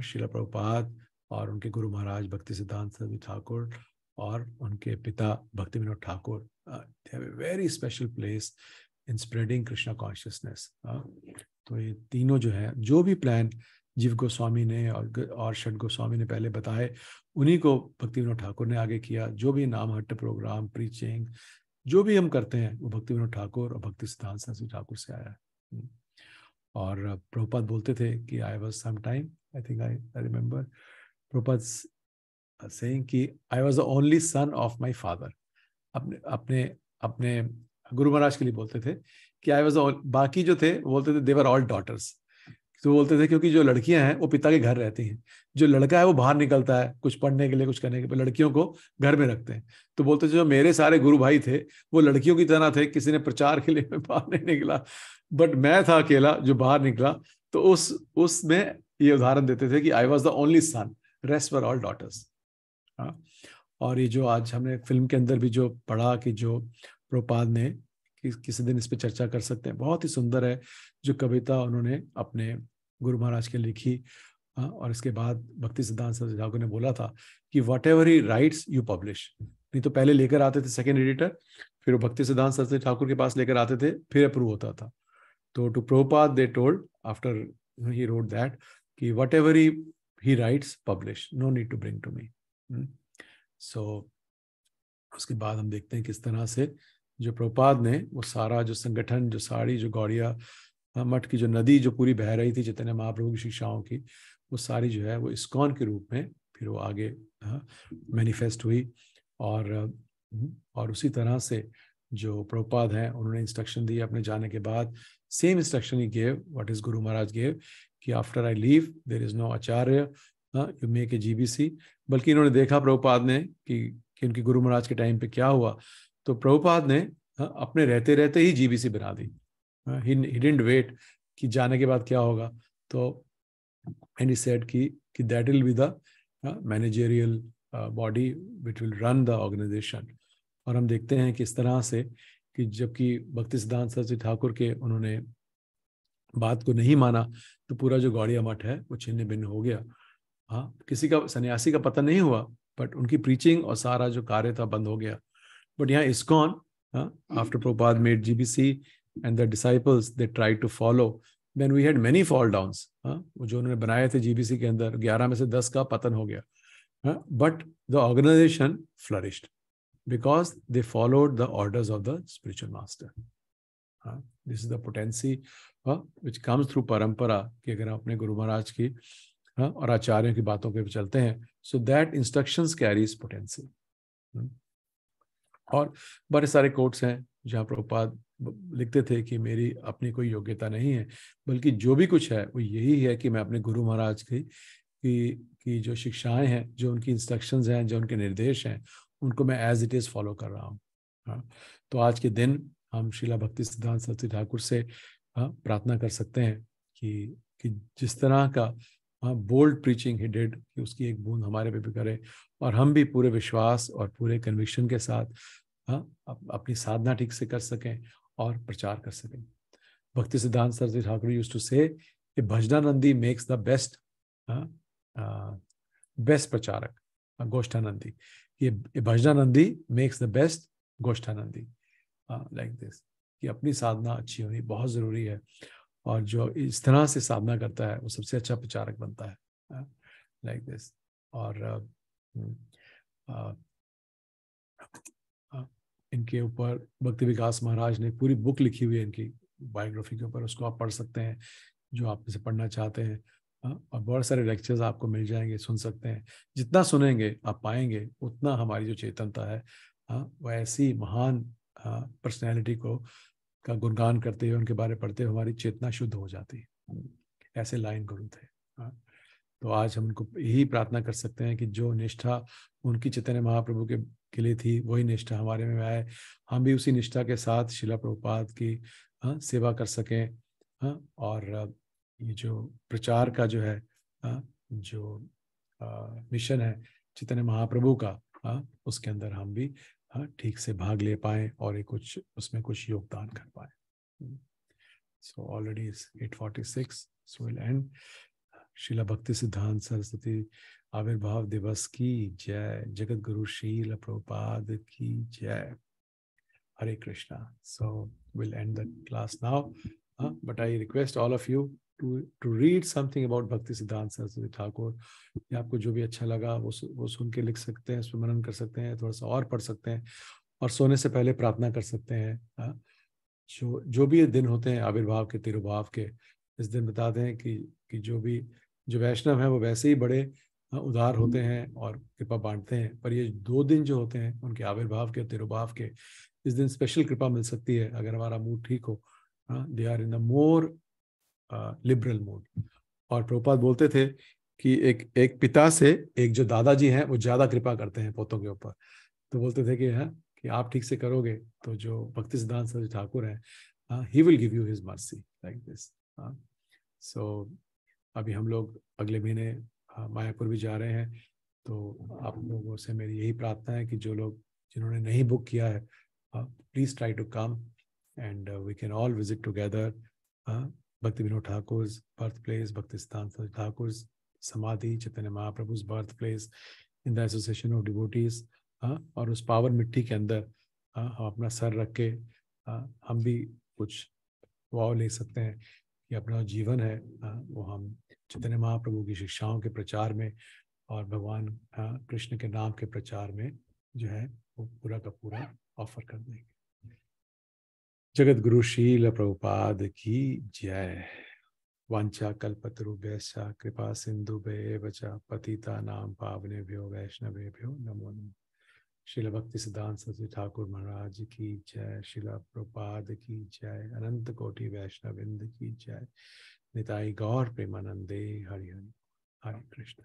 श्रील प्रभुपाद और उनके गुरु महाराज भक्ति सिद्धांत सरस्वती ठाकुर और उनके पिता भक्ति Vinod Thakur, they have a very special place in spreading Krishna consciousness. तो ये तीनों जो है, जो भी प्लान जीव गोस्वामी ने और षट गोस्वामी ने पहले बताए, उन्हीं को भक्ति विनोद ठाकुर ने आगे किया। जो भी नाम हट्ट प्रोग्राम, प्रीचिंग, जो भी हम करते हैं वो भक्ति विनोद ठाकुर और भक्ति सिद्धांत सरस्वती ठाकुर से आया है। और प्रभुपाद बोलते थे कि I was some time, I think I remember Prabhupada saying कि I was the only son of my father. अपने अपने अपने गुरु महाराज के लिए बोलते थे कि आई वॉज, बाकी जो थे बोलते थे देवर ऑल डॉटर्स। तो बोलते थे क्योंकि जो लड़कियां हैं वो पिता के घर रहती हैं, जो लड़का है वो बाहर निकलता है कुछ पढ़ने के लिए, कुछ करने के लिए, लड़कियों को घर में रखते हैं। तो बोलते थे जो मेरे सारे गुरु भाई थे वो लड़कियों की तरह थे, किसी ने प्रचार के लिए बाहर नहीं निकला, बट मैं था अकेला जो बाहर निकला। तो उसमें ये उदाहरण देते थे कि I was the only son, rest were all daughters. और ये जो आज हमने फिल्म के अंदर भी जो पढ़ा कि जो प्रभुपाद ने, किसी दिन इस पे चर्चा कर सकते हैं, बहुत ही सुंदर है जो कविता उन्होंने अपने गुरु महाराज के लिखी। और इसके बाद भक्ति सिद्धांत सरस्वती ठाकुर ने बोला था कि whatever he rights you publish. नहीं तो पहले लेकर आते थे सेकेंड एडिटर, फिर वो भक्ति सिद्धांत सरस्वती ठाकुर के पास लेकर आते थे, फिर अप्रूव होता था। तो to Prabhupada they told after he wrote that कि whatever he writes publish, no need to bring to me. So उसके बाद हम देखते हैं किस तरह से जो प्रभुपाद ने वो सारा जो संगठन, जो साड़ी, जो गौड़िया मठ की जो नदी जो पूरी बह रही थी चैतन्य महाप्रभु की शिक्षाओं की, वो सारी जो है वो इस्कॉन के रूप में फिर वो आगे मैनिफेस्ट हुई। और उसी तरह से जो प्रभुपाद हैं उन्होंने इंस्ट्रक्शन दी अपने जाने के बाद, सेम इंस्ट्रक्शन ही gave what is guru Maharaj gave कि after I leave there is no acharya, you make a GBC. बल्कि इन्होंने देखा प्रभुपाद ने कि उनके गुरु महाराज के टाइम पे क्या हुआ, तो प्रभुपाद ने अपने रहते रहते ही जीबीसी बना दी। he didn't wait कि जाने के बाद क्या होगा। तो and he said कि that will be the managerial body which will run the organization। और हम देखते हैं कि इस तरह से कि जबकि भक्ति सिद्धांत सरस्वती ठाकुर के उन्होंने बात को नहीं माना तो पूरा जो गौड़िया मठ है वो छिन्न भिन्न हो गया। हाँ, किसी का सन्यासी का पतन नहीं हुआ, बट उनकी प्रीचिंग और सारा जो कार्य था बंद हो गया। बट यहाँ ISKCON, after Prabhupada made GBC and the disciples they tried to follow, then we had many fall downs। वो जो उन्होंने बनाए थे जीबीसी के अंदर 11 में से 10 का पतन हो गया, but the organization flourished because they followed the orders of the spiritual master। This is the potency which comes through parampara कि अगर हम अपने गुरु महाराज की और आचार्यों की बातों पे चलते हैं, so that instructions carries potency। और बड़े सारे कोट्स हैं जहाँ प्रभुपाद लिखते थे कि मेरी अपनी कोई योग्यता नहीं है, बल्कि जो भी कुछ है वो यही है कि मैं अपने गुरु महाराज की जो शिक्षाएं हैं, जो उनकी इंस्ट्रक्शंस हैं, जो उनके निर्देश हैं, उनको मैं एज इट इज फॉलो कर रहा हूँ। तो आज के दिन हम श्रीला भक्ति सिद्धांत सरस्वती ठाकुर से प्रार्थना कर सकते हैं कि जिस तरह का बोल्ड प्रीचिंग ही डिड, कि उसकी एक बूंद हमारे पे भी करे और हम भी पूरे विश्वास और पूरे कन्विक्शन के साथ अपनी साधना ठीक से कर सकें और प्रचार कर सकें। भक्ति सिद्धांत सरस्वती ठाकुर यूज्ड टू से कि भजनानंदी मेक्स द बेस्ट प्रचारक, गोष्ठानंदी। ये भजनानंदी मेक्स द बेस्ट गोष्ठानंदी, लाइक दिस, कि अपनी साधना अच्छी होनी बहुत जरूरी है, और जो इस तरह से साधना करता है वो सबसे अच्छा प्रचारक बनता है, लाइक दिस। और इनके ऊपर भक्ति विकास महाराज ने पूरी बुक लिखी हुई है इनकी बायोग्राफी के ऊपर, उसको आप पढ़ सकते हैं जो आप इसे पढ़ना चाहते हैं। और बहुत सारे लेक्चर्स आपको मिल जाएंगे, सुन सकते हैं। जितना सुनेंगे आप पाएंगे उतना हमारी जो चेतनता है वो ऐसी महान पर्सनैलिटी का गुणगान करते हुए, उनके बारे पढ़ते हुए हमारी चेतना शुद्ध हो जाती है। ऐसे लाइन गुरु थे। तो आज हम उनको यही प्रार्थना कर सकते हैं कि जो निष्ठा उनकी चैतन्य महाप्रभु के लिए थी वही निष्ठा हमारे में आए, हम भी उसी निष्ठा के साथ शिला प्रभुपाद की सेवा कर सकें। और ये जो प्रचार का जो है जो मिशन है चैतन्य महाप्रभु का, उसके अंदर हम भी ठीक से भाग ले पाए और कुछ उसमें कुछ योगदान कर पाए। So already 8:46, so will and. शिला भक्ति सिद्धांत सरस्वती आविर्भाव दिवस की जय। जगत गुरु शील प्रभुपाद की जय। Hare Krishna. So we'll end the class now. But I request all of you to read something about Bhakti Siddhanta Saraswati Thakur. या आपको जो भी अच्छा लगा वो सुन के लिख सकते हैं, उसमें मनन कर सकते हैं, थोड़ा सा और पढ़ सकते हैं और सोने से पहले प्रार्थना कर सकते हैं। जो भी दिन होते हैं आविर्भाव के तिरुभाव के, इस दिन बताते हैं कि जो वैष्णव है वो वैसे ही बड़े उदार होते हैं और कृपा बांटते हैं, पर ये 2 दिन जो होते हैं उनके आविर्भाव के तिरुभाव के, इस दिन स्पेशल कृपा मिल सकती है अगर हमारा मूड ठीक हो। They are in the more liberal mood. और प्रभुपाद बोलते थे कि एक पिता से एक जो दादाजी हैं वो ज्यादा कृपा करते हैं पोतों के ऊपर। तो बोलते थे कि आप ठीक से करोगे तो जो भक्ति सिद्धांत सरस्वती ठाकुर हैं, he will give you his mercy like this. So अभी हम लोग अगले महीने मायापुर भी जा रहे हैं, तो आप लोगों से मेरी यही प्रार्थना है कि जो लोग जिन्होंने नहीं बुक किया है, please try to come and we can all visit together Bhakti Vinod Thakur's birthplace, Bhakti Siddhanta Thakur's Samadhi, Chaitanya Mahaprabhu's birthplace, in the association of devotees। और उस पावन मिट्टी के अंदर हम अपना सर रख के हम भी कुछ वाव ले सकते हैं कि अपना जीवन है वो हम चैतन्य महाप्रभु की शिक्षाओं के प्रचार में और भगवान कृष्ण के नाम के प्रचार में जो है वो पूरा का पूरा ऑफर कर देंगे। जगत गुरु शील प्रभुपाद की जय। वांछा कल्पतरुभ्यश्च कृपा सिंधुभ्येव च पतितानां पावनेभ्यो वैष्णवेभ्यो नमो नमः। श्रील भक्ति सिद्धांत सरस्वती ठाकुर महाराज की जय। श्रील प्रभुपाद की जय। अनंत कोटि वैष्णववृंद की जय। निताई गौर प्रेमानंदे। हरि हरि। हरे कृष्ण।